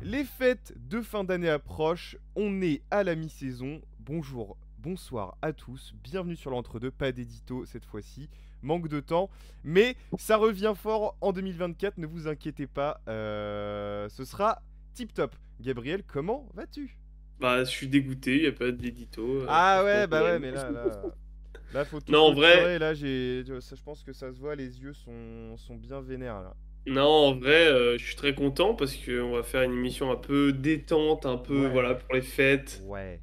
Les fêtes de fin d'année approchent, on est à la mi-saison. Bonjour, bonsoir à tous, bienvenue sur l'entre-deux, pas d'édito cette fois-ci, manque de temps, mais ça revient fort en 2024, ne vous inquiétez pas, ce sera tip top. Gabriel, comment vas-tu? Bah, je suis dégoûté, y a pas d'édito. Ah Franchement, ouais, bah ouais, mais là faut tout Non, en vrai, clôturer, là je pense que ça se voit, les yeux sont bien vénères là. non, en vrai, je suis très content parce qu'on va faire une émission un peu détente, un peu, voilà, Ouais, pour les fêtes. ouais,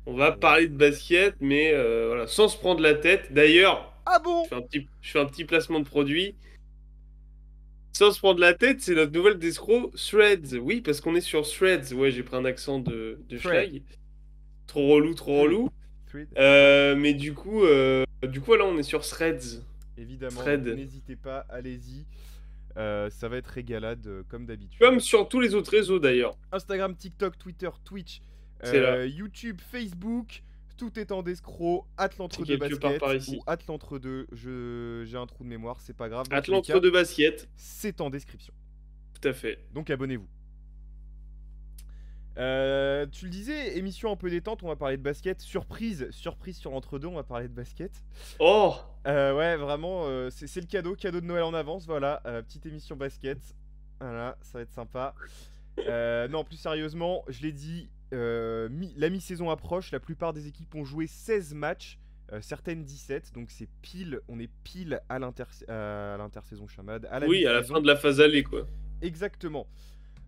On va ouais. parler de basket, mais voilà, sans se prendre la tête. D'ailleurs, Ah bon? je fais un petit placement de produit. Sans se prendre la tête, c'est notre nouvelle escroc Threads. Oui, parce qu'on est sur Threads. Ouais, j'ai pris un accent de Thread, schlag. Trop relou, trop thread, relou. thread. Mais du coup, là, on est sur Threads. Évidemment, donc Thread. n'hésitez pas, allez-y. Ça va être régalade comme Comme d'habitude. sur tous les autres réseaux d'ailleurs. Instagram, TikTok, Twitter, Twitch, C'est là. YouTube, Facebook, tout est en d'escroc. C'est L'entre-deux quelque part par basket ou ici. l'entre-deux. J'ai un trou de mémoire, c'est pas grave. Dans tous les Atlante cas, de basket. c'est en description. Tout à fait. Donc abonnez-vous. Tu le disais, émission un peu détente, on va parler de basket. Surprise sur l'entre-deux, on va parler de basket. Oh! Ouais, vraiment, c'est le cadeau de Noël en avance, voilà. Petite émission basket. Voilà, ça va être sympa. Non, plus sérieusement, je l'ai dit, la mi-saison approche. La plupart des équipes ont joué 16 matchs, certaines 17. Donc c'est pile, on est pile à l'intersaison chamade, à la Oui, à la fin mi-saison. de la phase allée, quoi. Exactement.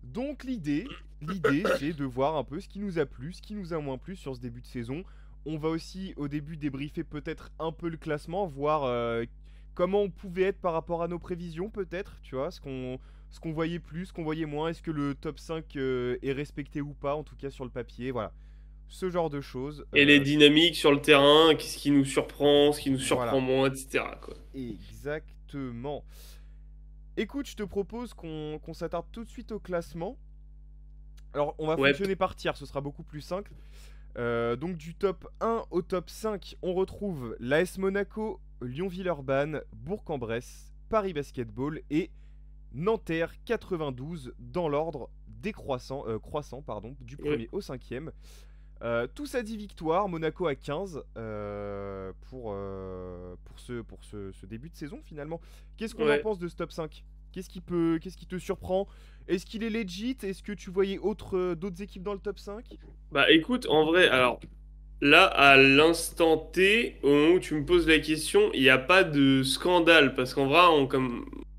Donc c'est de voir un peu ce qui nous a plu, ce qui nous a moins plu sur ce début de saison. On va aussi au début débriefer peut-être un peu le classement, voir comment on pouvait être par rapport à nos prévisions peut-être, tu vois, ce qu'on voyait plus, ce qu'on voyait moins, est-ce que le top 5 est respecté ou pas, en tout cas sur le papier, voilà. Ce genre de choses. Et les dynamiques sur le terrain, qu'est-ce qui nous surprend, ce qui nous surprend Voilà, moins, etc., quoi. exactement. Écoute, je te propose qu'on s'attarde tout de suite au classement. Alors, on va Ouais, fonctionner par tiers, ce sera beaucoup plus simple. Donc du top 1 au top 5, on retrouve l'AS Monaco, Lyon-Villeurbanne, Bourg-en-Bresse, Paris Basketball et Nanterre 92 dans l'ordre croissant, pardon, du ouais, premier au cinquième. Tous à 10 victoires, Monaco à 15 pour ce début de saison finalement. Qu'est-ce qu'on en ouais. pense de ce top 5? Qu'est-ce qui te surprend? Est-ce qu'il est legit? Est-ce que tu voyais d'autres équipes dans le top 5? Bah écoute, en vrai, alors, là, à l'instant T, au moment où tu me poses la question, il n'y a pas de scandale, parce qu'en vrai,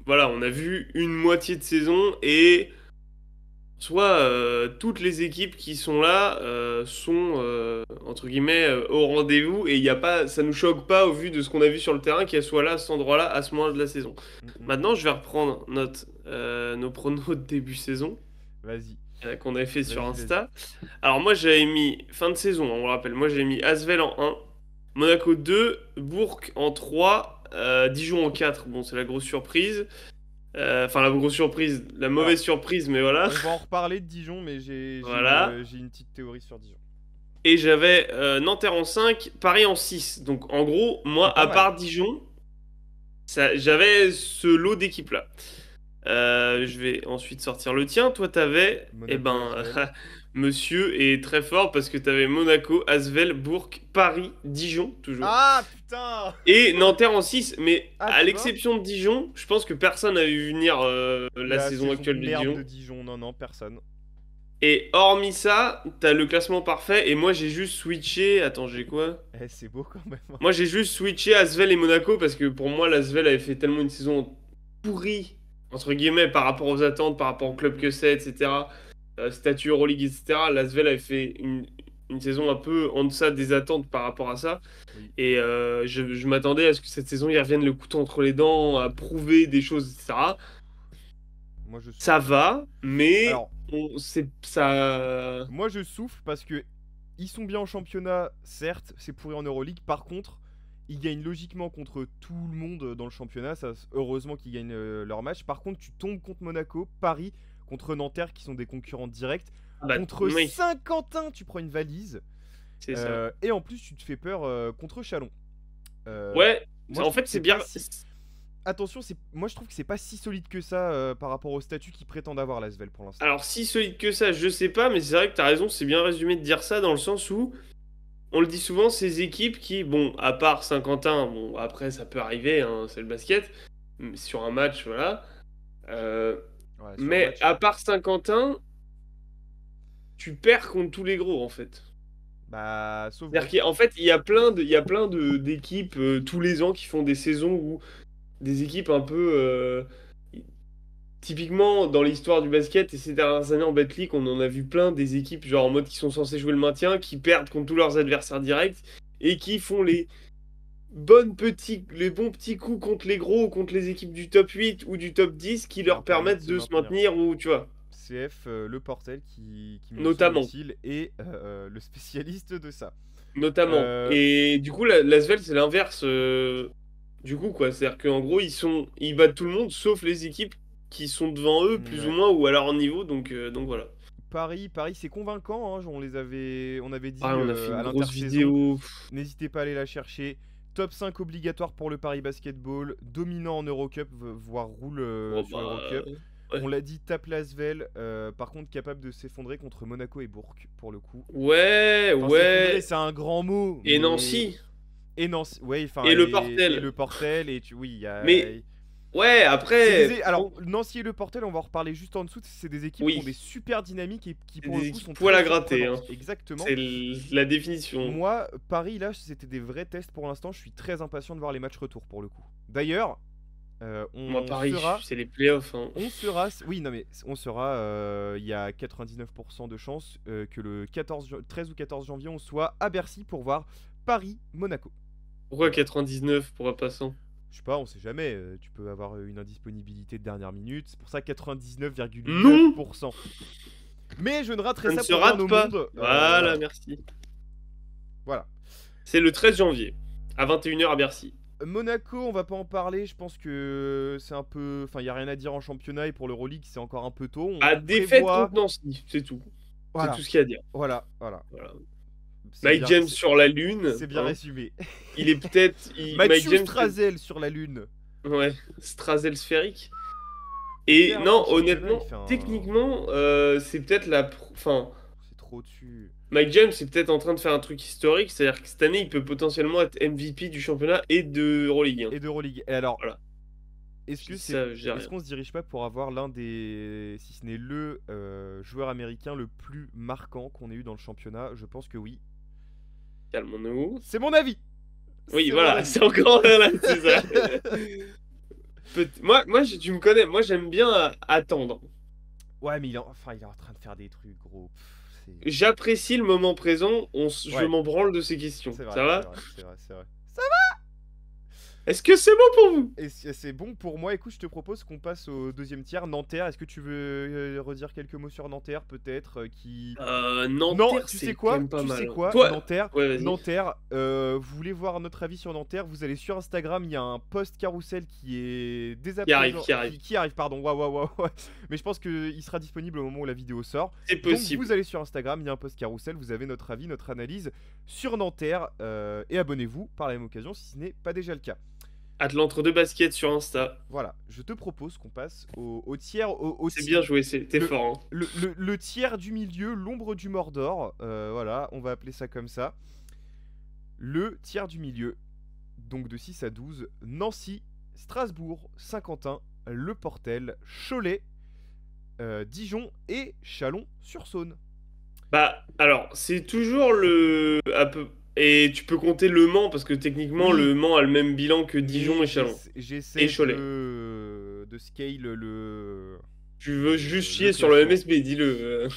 voilà, on a vu une moitié de saison, et soit toutes les équipes qui sont là sont entre guillemets au rendez-vous et il y a pas, ça nous choque pas au vu de ce qu'on a vu sur le terrain qu'elle soit là à cet endroit-là à ce moment de la saison. Mm. Maintenant, je vais reprendre nos pronos de début saison Vas-y, qu'on avait fait sur vas-y. Insta. Alors moi, j'avais mis fin de saison, on le rappelle. Moi, j'avais mis Asvel en 1, Monaco 2, Bourg en 3, Dijon en 4. Bon, c'est la grosse surprise. Enfin, la grosse surprise, la Alors, mauvaise surprise, mais voilà. on va en reparler de Dijon, mais Voilà. j'ai une petite théorie sur Dijon. Et j'avais Nanterre en 5, Paris en 6. Donc en gros, C'est moi, pas à mal. part Dijon, j'avais ce lot d'équipes-là. Je vais ensuite sortir le tien. Toi, t'avais, eh Monaco ben, Asvel. monsieur est très fort parce que t'avais Monaco, Asvel, Bourg, Paris, Dijon, toujours. Ah putain. Et Nanterre en 6. Mais Ah, à tu vois? l'exception de Dijon, je pense que personne n'a vu venir la La saison saison de actuelle de merde Dijon. de Dijon, non, non, personne. Et hormis ça, t'as le classement parfait. Et moi, j'ai juste switché. Attends, j'ai quoi? Eh, c'est beau quand même. Moi, j'ai juste switché Asvel et Monaco parce que pour moi, l'Asvel avait fait tellement une saison pourrie, entre guillemets, par rapport aux attentes, par rapport au club que c'est, etc. Statut Euroleague, etc. L'Asvel avait fait une saison un peu en deçà des attentes par rapport à ça. Oui, Et je m'attendais à ce que cette saison, ils reviennent le couteau entre les dents, à prouver des choses, etc. moi je souffle. Ça va, mais Alors, c'est ça. moi je souffle parce que ils sont bien en championnat, certes, c'est pourri en Euroleague. Par contre, ils gagnent logiquement contre tout le monde dans le championnat. Ça, heureusement qu'ils gagnent leur match. Par contre, tu tombes contre Monaco, Paris, contre Nanterre, qui sont des concurrents directs. Ah bah, Contre oui, Saint-Quentin, tu prends une valise. c'est ça. Et en plus, tu te fais peur contre Chalon. Euh, Ouais, moi, je en trouve fait, que c'est c'est bien. pas si. attention, moi je trouve que c'est pas si solide que ça par rapport au statut qu'ils prétendent avoir l'Asvel pour l'instant. Alors, si solide que ça, je sais pas, mais c'est vrai que t'as raison, c'est bien résumé de dire ça dans le sens où, on le dit souvent, ces équipes qui, bon, à part Saint-Quentin, bon, après ça peut arriver, hein, c'est le basket, sur un match, voilà. Euh, Ouais, sur un mais match. à part Saint-Quentin, tu perds contre tous les gros en fait. Bah, sauf C'est-à-dire Brick. qu'en fait, il y a plein d'équipes tous les ans qui font des saisons où des équipes un peu typiquement dans l'histoire du basket et ces dernières années en Betclic, on en a vu plein des équipes genre en mode qui sont censées jouer le maintien, qui perdent contre tous leurs adversaires directs et qui font les bons petits coups contre les gros, contre les équipes du top 8 ou du top 10 qui Qui leur leur permettent de permettent se de se maintenir. maintenir ou tu vois, CF, le Portel qui me notamment. semble-t-il, est le spécialiste de ça. Notamment. Euh, Et du coup, l'Asvel, c'est l'inverse. Du coup, quoi. C'est-à-dire qu'en gros, ils battent tout le monde, sauf les équipes qui sont devant eux, plus ou ouais. moins, ou à leur niveau. Donc voilà. Paris, c'est convaincant, hein, on avait dit Ah, on a fait à une grosse l'intersaison. vidéo. N'hésitez pas à aller la chercher. Top 5 obligatoire pour le Paris Basketball, dominant en Eurocup, voire roule Bon, sur bah. Eurocup. Ouais. On l'a dit, tape l'Asvel, par contre capable de s'effondrer contre Monaco et Bourg, pour le coup. Ouais, Enfin, s'effondrer, ouais. c'est un grand mot, Et mais... Nancy. Et Nancy, ouais, enfin, Et le et Portel. le Portel, et oui, il y a... Mais, ouais, après. Alors, Bon, Nancy et le Portel, on va en reparler juste en dessous, c'est des équipes qui ont des oui. super dynamiques et qui, C'est pour le des coup, équipes sont poil très à gratter, hein. surprenantes. Exactement. C'est la définition. Moi, Paris, là, c'était des vrais tests pour l'instant. Je suis très impatient de voir les matchs retour pour le coup. D'ailleurs, Moi, on Paris, sera. c'est les playoffs, hein. On sera. Oui, non, mais on sera. Il y a 99% de chances que le 13 ou 14 janvier, on soit à Bercy pour voir Paris-Monaco. Pourquoi 99 pour un passant? Je sais pas, on sait jamais. Tu peux avoir une indisponibilité de dernière minute. C'est pour ça Non! 99,9%. Mais je ne raterai Ça ne ça se pour rien rate au pas. monde. Voilà, Voilà. merci. Voilà. C'est le 13 janvier, à 21 h à Bercy. Monaco, on va pas en parler. Je pense que c'est un peu. Enfin, il y a rien à dire en championnat et pour l'Euroleague, c'est encore un peu tôt. On À défaite prévoit. contre Nancy, c'est tout. C'est Voilà. tout ce qu'il y a à dire. Voilà. Voilà. C'est Mike bien, James sur la lune, c'est bien hein. résumé. Il est peut-être. Mike Mathieu James, Strazel sur la lune. ouais, Strazel sphérique. Il Et fait un bon non, championnat, il honnêtement, fait un. techniquement, c'est peut-être Enfin, C'est trop dessus. Mike James est peut-être en train de faire un truc historique, c'est-à-dire que cette année, il peut potentiellement être MVP du championnat et de Euroleague, hein. Et d'Euroleague. Et alors, Voilà. est-ce Je que dis c'est. ça, je dis Est-ce rien. qu'on se dirige pas pour avoir l'un des. Si ce n'est le joueur américain le plus marquant qu'on ait eu dans le championnat? Je pense que oui. Calmons-nous. C'est mon avis! Oui, C'est mon voilà, avis! c'est encore là, c'est ça. Tu me connais, moi j'aime bien attendre. Ouais, mais enfin, il est en train de faire des trucs, gros. J'apprécie le moment présent, je Ouais, m'en branle de ces questions. c'est vrai, Ça c'est va? vrai, c'est vrai, c'est vrai. Est-ce que c'est bon pour vous? Et c'est bon pour moi. Écoute, je te propose qu'on passe au deuxième tiers. Nanterre, est-ce que tu veux redire quelques mots sur Nanterre, peut-être qui... Non, Nanterre, tu sais c'est quand quoi? même pas Tu sais mal, hein. quoi? Toi, Nanterre, ouais, vas-y. Nanterre, vous voulez voir notre avis sur Nanterre? Vous allez sur Instagram, il y a un post carrousel qui est dès à Qui arrive, présent... qui arrive. Qui arrive, pardon. Waouh. Mais je pense qu'il sera disponible au moment où la vidéo sort. C'est Donc possible. vous allez sur Instagram, il y a un post carrousel, vous avez notre avis, notre analyse sur Nanterre. Et abonnez-vous par la même occasion si ce n'est pas déjà le cas. Atlantre de basket sur Insta. Voilà, je te propose qu'on passe au tiers, C'est bien joué, t'es le, fort, hein. le tiers du milieu, l'ombre du Mordor. Voilà, on va appeler ça comme ça. Le tiers du milieu, donc de 6 à 12, Nancy, Strasbourg, Saint-Quentin, Le Portel, Cholet, Dijon et Chalon-sur-Saône. Bah, alors, c'est toujours un peu. Et tu peux compter Le Mans, parce que techniquement, Oui, Le Mans a le même bilan que Dijon mais et Chalon. Et j'essaie Cholet. de scale Tu veux juste le chier sur le classement. MSB, dis-le.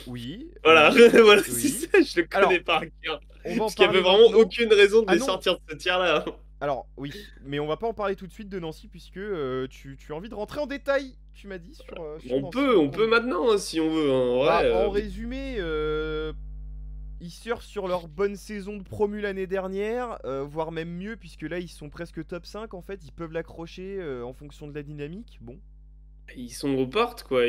Oui, Voilà, oui, voilà, c'est oui. ça, je le connais Alors, par cœur. on va en Parce qu'il y avait parler vraiment maintenant. aucune raison de Ah les non, sortir de ce tiers-là, hein. alors oui, mais on va pas en parler tout de suite de Nancy puisque tu as envie de rentrer en détail, tu m'as dit, sur Nancy. On Donc peut maintenant, hein, si on veut, hein, en bah, vrai. en résumé, ils surfent sur leur bonne saison de promu l'année dernière, voire même mieux puisque là ils sont presque top 5 en fait, ils peuvent l'accrocher en fonction de la dynamique. Bon, Ils sont aux portes, quoi.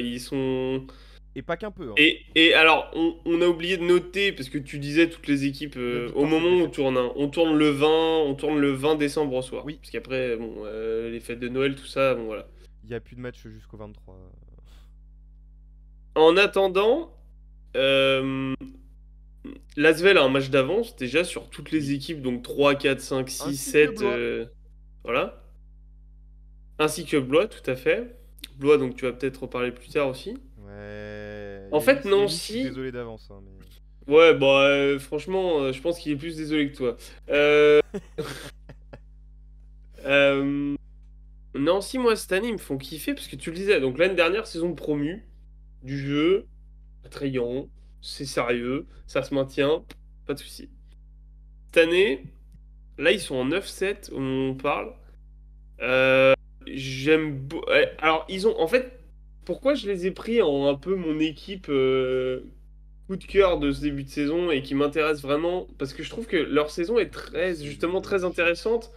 Et pas qu'un peu. Hein. Et alors, on a oublié de noter, parce que tu disais toutes les équipes, Le au victoire, cette moment où défaite. on tourne le 20, on tourne le 20 décembre au soir. Oui, Parce qu'après, bon, les fêtes de Noël, tout ça, bon voilà. il n'y a plus de match jusqu'au 23. En attendant, euh, l'Asvel a un match d'avance déjà sur toutes les Oui. équipes, donc 3, 4, 5, 6, Ainsi que 7, Blois. voilà. Ainsi que Blois, tout à fait. Blois, donc tu vas peut-être reparler plus tard aussi. Ouais. En fait, Yanis, je suis Nancy, désolé d'avance. Hein, mais... ouais, bah franchement, je pense qu'il est plus désolé que toi. Euh, euh, Nancy, moi, cette année, ils me font kiffer parce que tu le disais. Donc l'année dernière, saison de promu, du jeu, attrayant, c'est sérieux, ça se maintient, pas de souci. Cette année, là, ils sont en 9-7 au moment où on parle. Euh, Alors, ils ont. En fait, pourquoi je les ai pris en un peu mon équipe coup de cœur de ce début de saison et qui m'intéresse vraiment? Parce que je trouve que leur saison est C'est justement très logique. intéressante.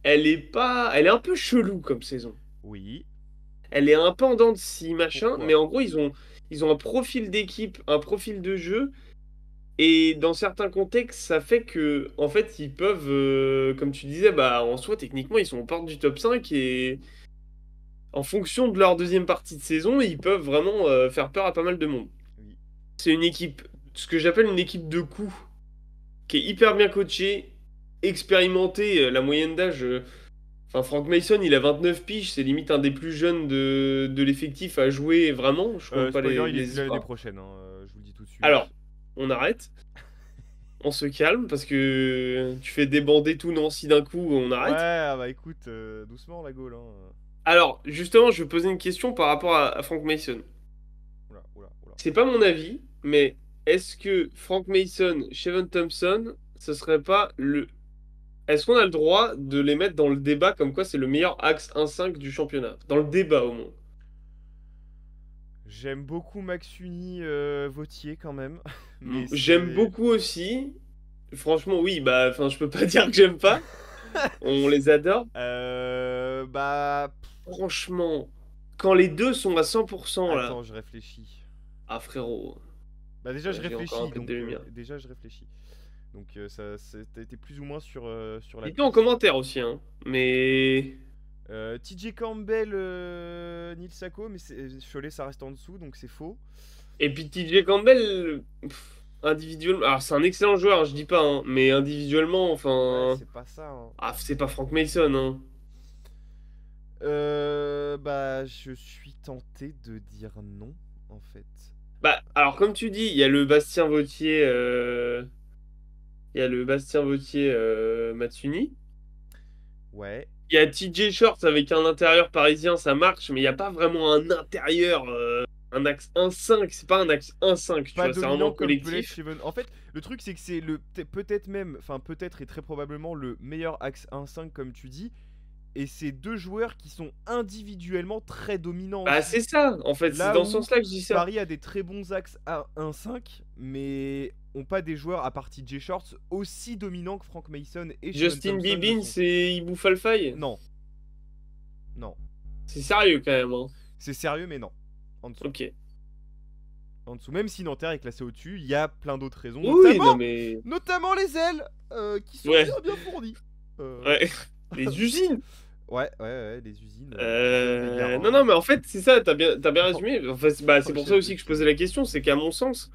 Elle est pas. Elle est un peu chelou comme saison. Oui. Elle est un peu en dents de scie, machin. Mais Pourquoi? en gros, ils ont un profil d'équipe, un profil de jeu. Et dans certains contextes, ça fait que, en fait, ils peuvent, comme tu disais, bah, en soi, techniquement, ils sont aux portes du top 5 et en fonction de leur deuxième partie de saison, ils peuvent vraiment faire peur à pas mal de monde. Oui. C'est une équipe, ce que j'appelle une équipe de coups, qui est hyper bien coachée, expérimentée. La moyenne d'âge, enfin, Frank Mason, il a 29 piges, c'est limite un des plus jeunes de l'effectif à jouer vraiment. Je compte pas Spoiler, il est plus les là l'année espoirs. prochaine. Hein, je vous le dis tout de suite. Alors, on arrête. On se calme parce que tu fais débander tout Nancy d'un coup, on Ouais, arrête. ah bah écoute, doucement la Gaule. Hein. Alors, justement, je vais poser une question par rapport à Frank Mason. Oula, oula, oula. C'est pas mon avis, mais est-ce que Frank Mason, Shevan Thompson, ce serait pas le... Est-ce qu'on a le droit de les mettre dans le débat comme quoi c'est le meilleur axe 1-5 du championnat? Dans le débat au moins. J'aime beaucoup Max Uni Vautier quand même. Mais J'aime c'est. beaucoup aussi. Franchement, oui, bah, enfin, je peux pas dire que j'aime pas. On les adore. Bah. Franchement, quand les deux sont à 100% là, Attends, je réfléchis. ah frérot, Bah déjà je j'ai encore un réfléchis, peu de donc lumière. déjà je réfléchis. Donc t'as été plus ou moins sur la Dites-nous en piste. commentaire aussi, hein. Mais. TJ Campbell, Neil Sako, mais Cholet ça reste en dessous, donc c'est faux. Et puis TJ Campbell, individuellement. Alors, c'est un excellent joueur, hein, je dis pas, hein, mais individuellement, Ouais, enfin. c'est pas ça. Hein. Ah, c'est pas Frank Mason, hein. Bah je suis tenté de dire non, en fait. Bah, alors, comme tu dis, il y a le Bastien Vautier. Il y a le Bastien Vautier Matsuni. Ouais. Il y a TJ Shorts avec un intérieur parisien, ça marche, mais il n'y a pas vraiment un intérieur, un axe 1-5. C'est pas un axe 1-5, tu Pas vois, c'est vraiment dominant comme peut l'être collectif. Steven. En fait, le truc c'est que c'est peut-être même, enfin peut-être et très probablement le meilleur axe 1-5 comme tu dis. Et c'est deux joueurs qui sont individuellement très dominants Bah, aussi. c'est ça, en fait, c'est Là dans ce où sens-là que je dis ça. Paris a des très bons axes à 1-5, mais ont pas des joueurs à partir de J Shorts aussi dominants que Frank Mason et Steven Justin Thompson le Bibbins sont. et Ibou Falfay. Non, non. C'est sérieux quand même, hein. C'est sérieux, mais non. En dessous. Ok. En dessous. Même si Nanterre est classé au-dessus, il y a plein d'autres raisons, Oui, non mais. notamment les ailes, qui sont Ouais, bien bien fournies. Euh, ouais. Les usines. ouais, les usines, des Non, garins. non, mais en fait, c'est ça, t'as bien résumé. En fait, bah, Oh, c'est pour ça j'aime aussi que je posais beaucoup. la question, c'est qu'à mon sens,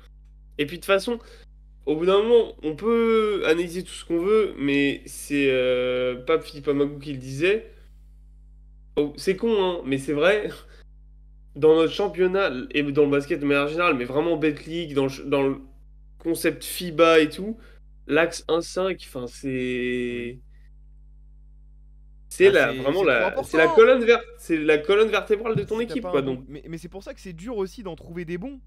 et puis de toute façon, au bout d'un moment, on peut analyser tout ce qu'on veut, mais c'est pas Philippe Amagou qui le disait. Oh, c'est con, hein, mais c'est vrai. Dans notre championnat et dans le basket de manière générale, mais vraiment Betclic, dans le concept FIBA et tout, l'axe 1-5, enfin, Oui. c'est Bah la, vraiment c'est trop c'est la important. colonne verte, c'est la colonne vertébrale de ton Si t'as équipe, pas un quoi. bon. Donc, Mais c'est pour ça que c'est dur aussi d'en trouver des bons.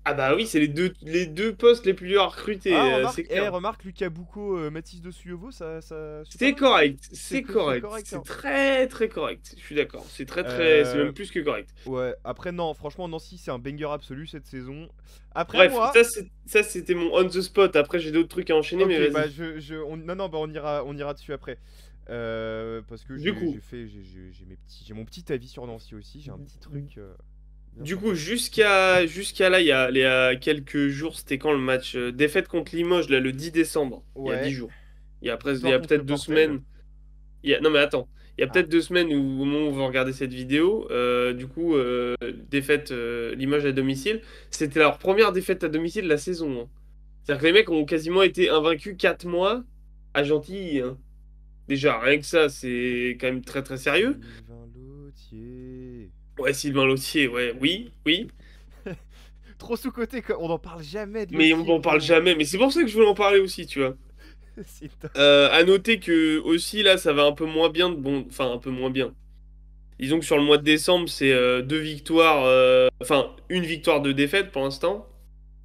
ah bah oui, c'est les deux postes les plus durs à recruter, Ah, c'est remarque, clair. remarque Lucas Boucault, Mathis de Suyevo, ça super C'est bien aussi. correct, C'est c'est très correct, correct. c'est Hein. très très correct. Je suis d'accord, c'est Euh, même plus que correct. ouais, après, non, franchement, Nancy, c'est un banger absolu cette saison. Après, Bref, moi. ça c'était mon on the spot. Après, j'ai d'autres trucs à enchaîner, mais Ok, vas-y. bah, non, non, bah, on ira dessus après. Parce que Du coup, j'ai mon petit avis sur Nancy aussi. J'ai un petit truc bien Du sûr. coup, jusqu'à là, il y a quelques jours, c'était quand le match défaite contre Limoges, là, le 10 décembre, il y a 10 Ouais, jours. Il y victoire a contre le peut-être deux Portel. semaines. Non, mais attends. Il y a Ah, peut-être 2 semaines où, au moment où vous regardez cette vidéo, du coup, défaite Limoges à domicile. C'était leur première défaite à domicile de la saison, hein. C'est-à-dire que les mecs ont quasiment été invaincus 4 mois à Gentilly, hein. Déjà, rien que ça, c'est quand même très très sérieux. Sylvain Lautier. Ouais, Sylvain Lautier, ouais, oui, oui. Trop sous-côté, on n'en parle jamais de Mais on Lautier, n'en parle gros. jamais. Mais c'est pour ça que je voulais en parler aussi, tu vois. C'est top. À noter que aussi là, ça va un peu moins bien. Bon, enfin un peu moins bien. Disons que sur le mois de décembre, c'est 2 victoires, enfin une victoire, 2 défaites pour l'instant.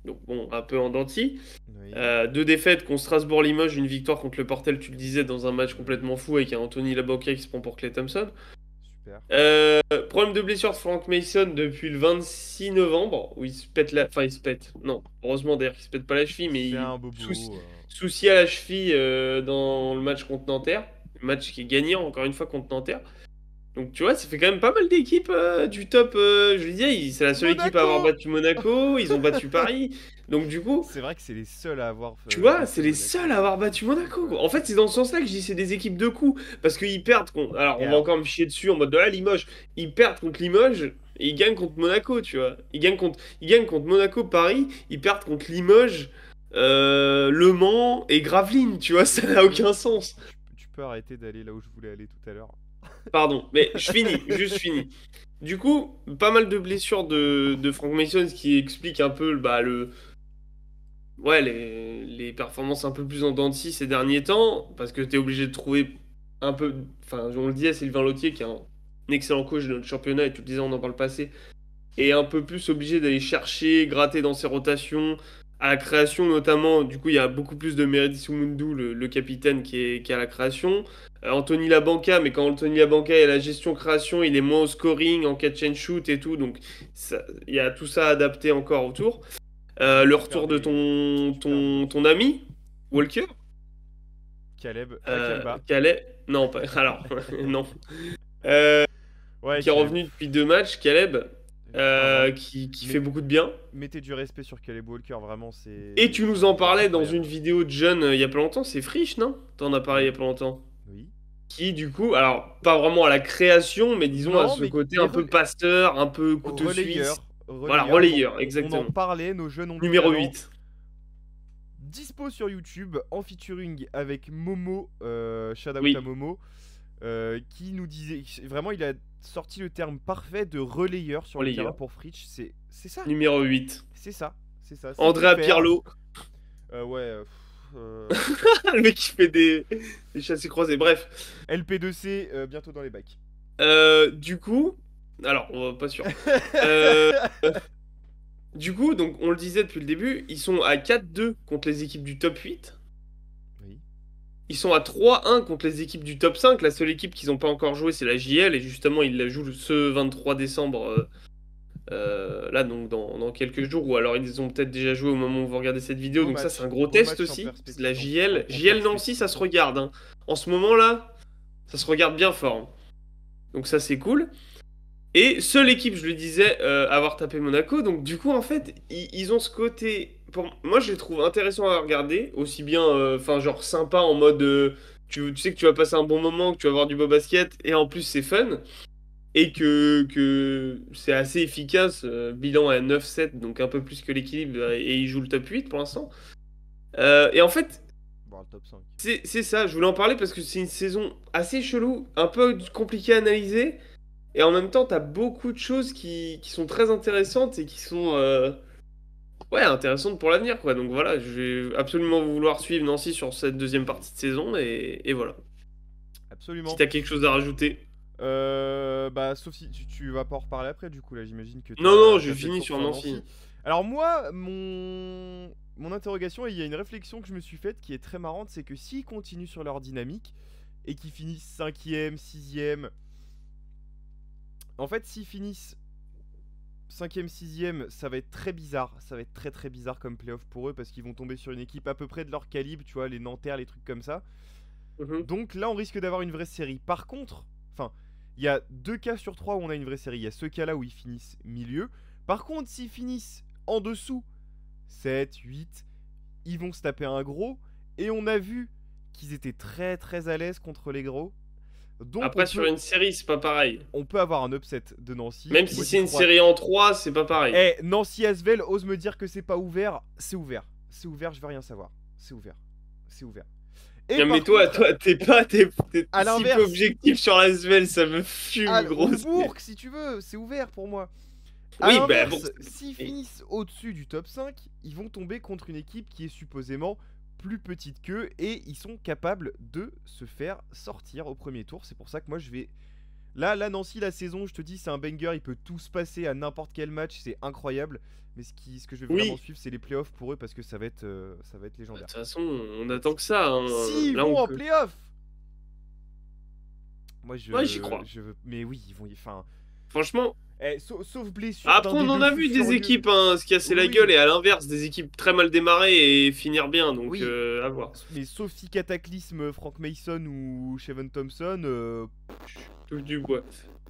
Donc bon, un peu en dents de scie. Oui, 2 défaites contre Strasbourg-Limoges, une victoire contre le Portel, tu le disais, dans un match complètement fou avec un Anthony Laboca qui se prend pour Clay Thompson. super. Problème de blessure de Frank Mason depuis le 26 novembre, où il se pète la... Enfin, il se pète. Non, heureusement d'ailleurs qu'il se pète pas la cheville, mais C'est il... un bobo. souci à la cheville dans le match contre Nanterre. Le match qui est gagnant, encore une fois, contre Nanterre. Donc tu vois, ça fait quand même pas mal d'équipes du top. Je le disais, c'est la seule équipe à avoir Monaco. battu Monaco, ils ont battu Paris. Donc du coup, C'est vrai que c'est les seuls à avoir tu vois, c'est battu les Monaco. seuls à avoir battu Monaco, Ouais. quoi. En fait, c'est dans ce sens-là que je dis c'est des équipes de coups. Parce qu'ils perdent contre... Alors, Et on va alors, encore me chier dessus en mode de la Limoges. Ils perdent contre Limoges et ils gagnent contre Monaco, tu vois. Ils gagnent contre Monaco, Paris. Ils perdent contre Limoges, Le Mans et Gravelines, tu vois. Ça n'a aucun sens. tu peux arrêter d'aller là où je voulais aller tout à l'heure. Pardon, mais je finis, juste fini. Du coup, pas mal de blessures de Frank Mason, ce qui explique un peu ouais, les performances un peu plus en dents de scie ces derniers temps, parce que tu es obligé de trouver un peu. Enfin, on le disait, Sylvain Lautier, qui est un excellent coach de notre championnat, et tu le disais, on en parle passé, est un peu plus obligé d'aller chercher, gratter dans ses rotations. À la création, notamment, du coup, il y a beaucoup plus de Meredith Mundou, le capitaine, qui est à la création. Anthony Labanca, mais quand Anthony Labanca est à la gestion création, il est moins au scoring, en catch and shoot et tout. Donc, il y a tout ça adapté encore autour. Le Tu perds retour de des, ton, tu perds des ton, autres. ton ami, Walker, Caleb, Kemba. Calais. Non, pas, alors, non. Euh, Ouais, qui est Caleb. revenu depuis 2 matchs, Caleb, Enfin, vraiment. qui Mais, fait beaucoup de bien. mettez du respect sur Caleb Walker, vraiment, Et tu nous c'est un en joueur parlais dans une incroyable. vidéo de John il y a pas longtemps, c'est Frisch, non? T'en as parlé il y a Oui, pas longtemps. oui. Qui, du coup, alors, pas vraiment à la création, mais disons à Non, ce mais, côté un peu passeur, un peu couteau suisse. relayeur. Voilà, Relayeur, relayeur, on en exactement. parlait, nos jeunes ont du Numéro talent. 8. Dispo sur YouTube en featuring avec Momo, shout out à Oui, Momo, qui nous disait vraiment il a sorti le terme parfait de relayeur sur le terrain relayeur. pour Fritsch. C'est ça, Numéro 8. c'est ça, c'est ça, c'est tout Andrea faire. Pirlo. Ouais, Le mec qui fait des chassés croisés. Bref. LP2C bientôt dans les bacs. Du coup, alors, on va pas sûr. Euh, du coup, donc, on le disait depuis le début, ils sont à 4-2 contre les équipes du top 8. Oui. Ils sont à 3-1 contre les équipes du top 5. La seule équipe qu'ils n'ont pas encore joué, c'est la JL. Et justement, ils la jouent ce 23 décembre, là, donc dans quelques jours. Ou alors, ils ont peut-être déjà joué au moment où vous regardez cette vidéo. Donc, ça, c'est un gros Beau test match en aussi. C'est la perspective, JL. en JL Nancy, ça perspective. se regarde, hein. En ce moment-là, ça se regarde bien fort, hein. Donc, ça, c'est cool. Et seule équipe, je le disais, à avoir tapé Monaco. Donc du coup, en fait, ils ont ce côté... Moi, je les trouve intéressants à regarder. Aussi bien, enfin, genre sympa en mode... tu sais que tu vas passer un bon moment, que tu vas avoir du beau basket. Et en plus, c'est fun. Et que c'est assez efficace. Bilan à 9-7, donc un peu plus que l'équilibre. Et ils jouent le top 8 pour l'instant. Et en fait, Bon, le top 5. c'est ça. Je voulais en parler parce que c'est une saison assez chelou. Un peu compliquée à analyser. Et en même temps, t'as beaucoup de choses qui sont très intéressantes et qui sont ouais, intéressantes pour l'avenir, quoi. Donc voilà, je vais absolument vouloir suivre Nancy sur cette deuxième partie de saison et voilà. Si Absolument. t'as quelque chose à rajouter. Bah, sauf si tu vas pas en reparler après, du coup, là, j'imagine que Non, non, je t'as fait le finis tour sur sur Nancy. Nancy. Alors, moi, mon interrogation, et il y a une réflexion que je me suis faite qui est très marrante, c'est que s'ils continuent sur leur dynamique et qu'ils finissent 5ème, 6ème, en fait, s'ils finissent 5ème, 6ème, ça va être très bizarre. Ça va être très très bizarre comme playoff pour eux parce qu'ils vont tomber sur une équipe à peu près de leur calibre, tu vois, les Nanterre, les trucs comme ça. Mhm. Donc là, on risque d'avoir une vraie série. Par contre, enfin, Il y a 2 cas sur 3 où on a une vraie série. Il y a ce cas-là où ils finissent milieu. Par contre, s'ils finissent en dessous, 7, 8, ils vont se taper un gros. Et on a vu qu'ils étaient très très à l'aise contre les gros. Donc Après, sur une série, c'est pas pareil. on peut avoir un upset de Nancy. Même si Moi, c'est j'y une crois. série en 3, c'est pas pareil. Eh, Nancy Asvel ose me dire que c'est pas ouvert. C'est ouvert. C'est ouvert, je veux rien savoir. C'est ouvert. C'est ouvert. Et Non, par mais toi, contre, t'es à si l'inverse, peu objectif sur la SVL, ça me fume, gros. au Bourg, si tu veux, c'est ouvert pour moi. À Oui, bah bon. l'inverse, s'ils finissent au-dessus du top 5, ils vont tomber contre une équipe qui est supposément plus petite qu'eux et ils sont capables de se faire sortir au premier tour. C'est pour ça que moi je vais... Là, Nancy, la saison, je te dis, c'est un banger, il peut tout se passer à n'importe quel match, c'est incroyable. Mais ce que je vais vraiment Oui. suivre, c'est les playoffs pour eux parce que ça va être De légendaire. toute façon, on attend que ça. Hein. S'ils Là, vont on en peut- playoffs, moi Ouais, j'y crois. je veux... Mais oui, ils vont y... Enfin... Franchement. Sauf blessure Après, d'un on des en deux a fous vu des furieux. équipes se casser la Oui. gueule et à l'inverse, des équipes très mal démarrer et finir bien. Donc, Oui. à voir. Mais sauf si Cataclysme, Frank Mason ou Shevan Thompson... Touche du bois.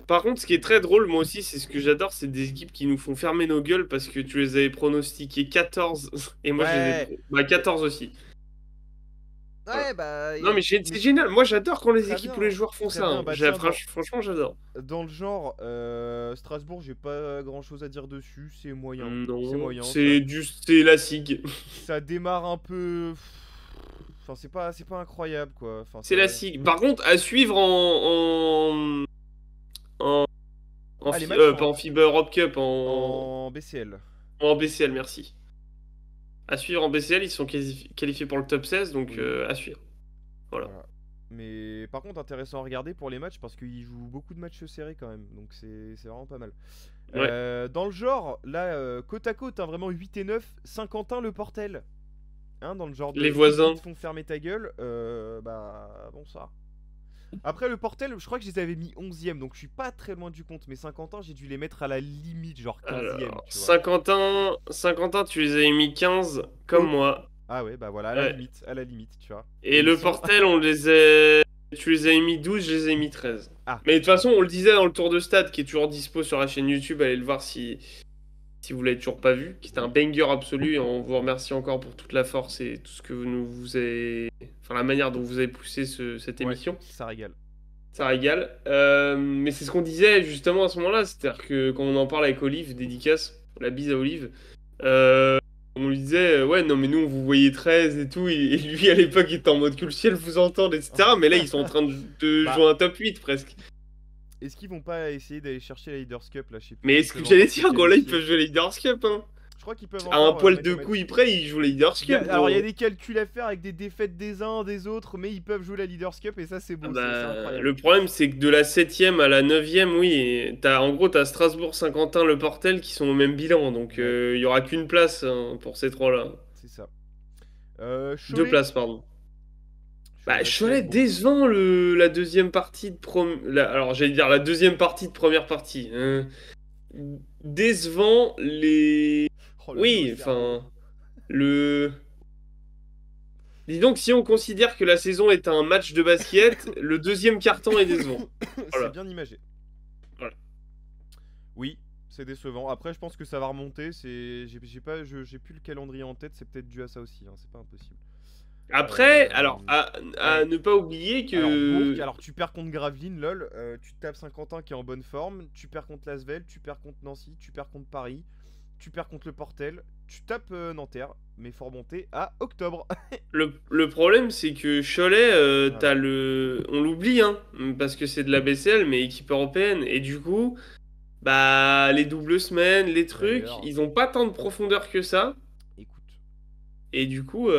Par contre, ce qui est très drôle, moi aussi, c'est ce que j'adore, c'est des équipes qui nous font fermer nos gueules parce que tu les avais pronostiqués 14 et moi je les ai... Bah 14 aussi. Ouais, bah... Non mais c'est génial, moi j'adore quand les Très équipes bien, ou les joueurs font très ça. bien, Hein. bah tiens, Franchement, j'adore. Dans le genre, Strasbourg, j'ai pas grand chose à dire dessus, c'est moyen. C'est Non, moyen. c'est la SIG. Ça démarre un peu... Enfin, c'est pas incroyable, quoi. Enfin, C'est la SIG. Par contre, à suivre les matchs pas en FIBA Europe Cup, en BCL. en BCL, merci. À suivre en BCL, ils sont qualifiés pour le top 16, donc Oui. à suivre. Voilà. Mais par contre, intéressant à regarder pour les matchs parce qu'ils jouent beaucoup de matchs serrés quand même. Donc c'est vraiment pas mal. Ouais. Dans le genre, là, côte à côte, hein, vraiment 8 et 9, Saint-Quentin le Portel. Hein, dans le genre de Les voisins. Ils te font fermer ta gueule. Bah, bon, ça. Après, le Portel, je crois que je les avais mis 11ème, donc je suis pas très loin du compte. Mais Saint-Quentin, j'ai dû les mettre à la limite, genre 15ème. Alors, Tu vois. Saint-Quentin, tu les avais mis 15, comme moi. Ah ouais, bah voilà, Ouais. à la limite, tu vois. Et ils le sont- Portel, tu les avais mis 12, je les ai mis 13. Ah. Mais de toute façon, on le disait dans le tour de stade qui est toujours dispo sur la chaîne YouTube, allez le voir si vous l'avez toujours pas vu, qui était un banger absolu et on vous remercie encore pour toute la force et tout ce que vous avez... Enfin, la manière dont vous avez poussé cette Ouais, émission. ça régale. Ça régale. Mais c'est ce qu'on disait justement à ce moment-là, c'est-à-dire que quand on en parle avec Olive, dédicace, la bise à Olive, on lui disait, ouais, non, mais nous, on vous voyait 13 et tout, et lui, à l'époque, il était en mode que le ciel vous entende, etc. Mais là, ils sont en train de Bah, jouer un top 8 presque. Est-ce qu'ils vont pas essayer d'aller chercher la Leaders Cup là, je sais plus. Mais s'ils est-ce que peuvent j'allais encore se dire, gros, là, ils qualifier. peuvent jouer les Leaders Cup, hein. Je crois qu'ils peuvent À un encore. poil mettre de un match. couilles près, ils jouent les Leaders Cup. Alors il y a gros. des calculs à faire avec des défaites des uns, des autres, mais ils peuvent jouer la Leaders Cup et ça c'est beau, Ah c'est bah, incroyable. le problème, c'est que de la 7ème à la 9ème, oui, en gros, t'as Strasbourg, Saint-Quentin, Le Portel qui sont au même bilan, donc il y aura qu'une place hein, pour ces trois-là. C'est ça. 2 Cholet. places, pardon. Bah, Cholet, Cholet bon. décevant la deuxième partie de alors j'allais dire la deuxième partie de première partie. Hein. Décevant les. Oh, le Oui, nœud au cerveau. enfin le. Dis donc si on considère que la saison est un match de basket, le deuxième carton est décevant. Voilà. C'est bien imagé. Voilà. Oui, c'est décevant. Après je pense que ça va remonter. J'ai plus le calendrier en tête. C'est peut-être dû à ça aussi. Hein. C'est pas impossible. Après, alors à ne pas oublier que. Alors tu perds contre Gravelines, lol. Tu tapes Saint-Quentin qui est en bonne forme. Tu perds contre Lasvel. Tu perds contre Nancy. Tu perds contre Paris. Tu perds contre le Portel. Tu tapes Nanterre. Mais faut remonter à octobre. Le problème, c'est que Cholet, Voilà. on l'oublie, hein, parce que c'est de la BCL, mais équipe européenne. Et du coup, bah, les doubles semaines, les trucs, D'ailleurs, ils ont pas tant de profondeur que ça. écoute. Et du coup,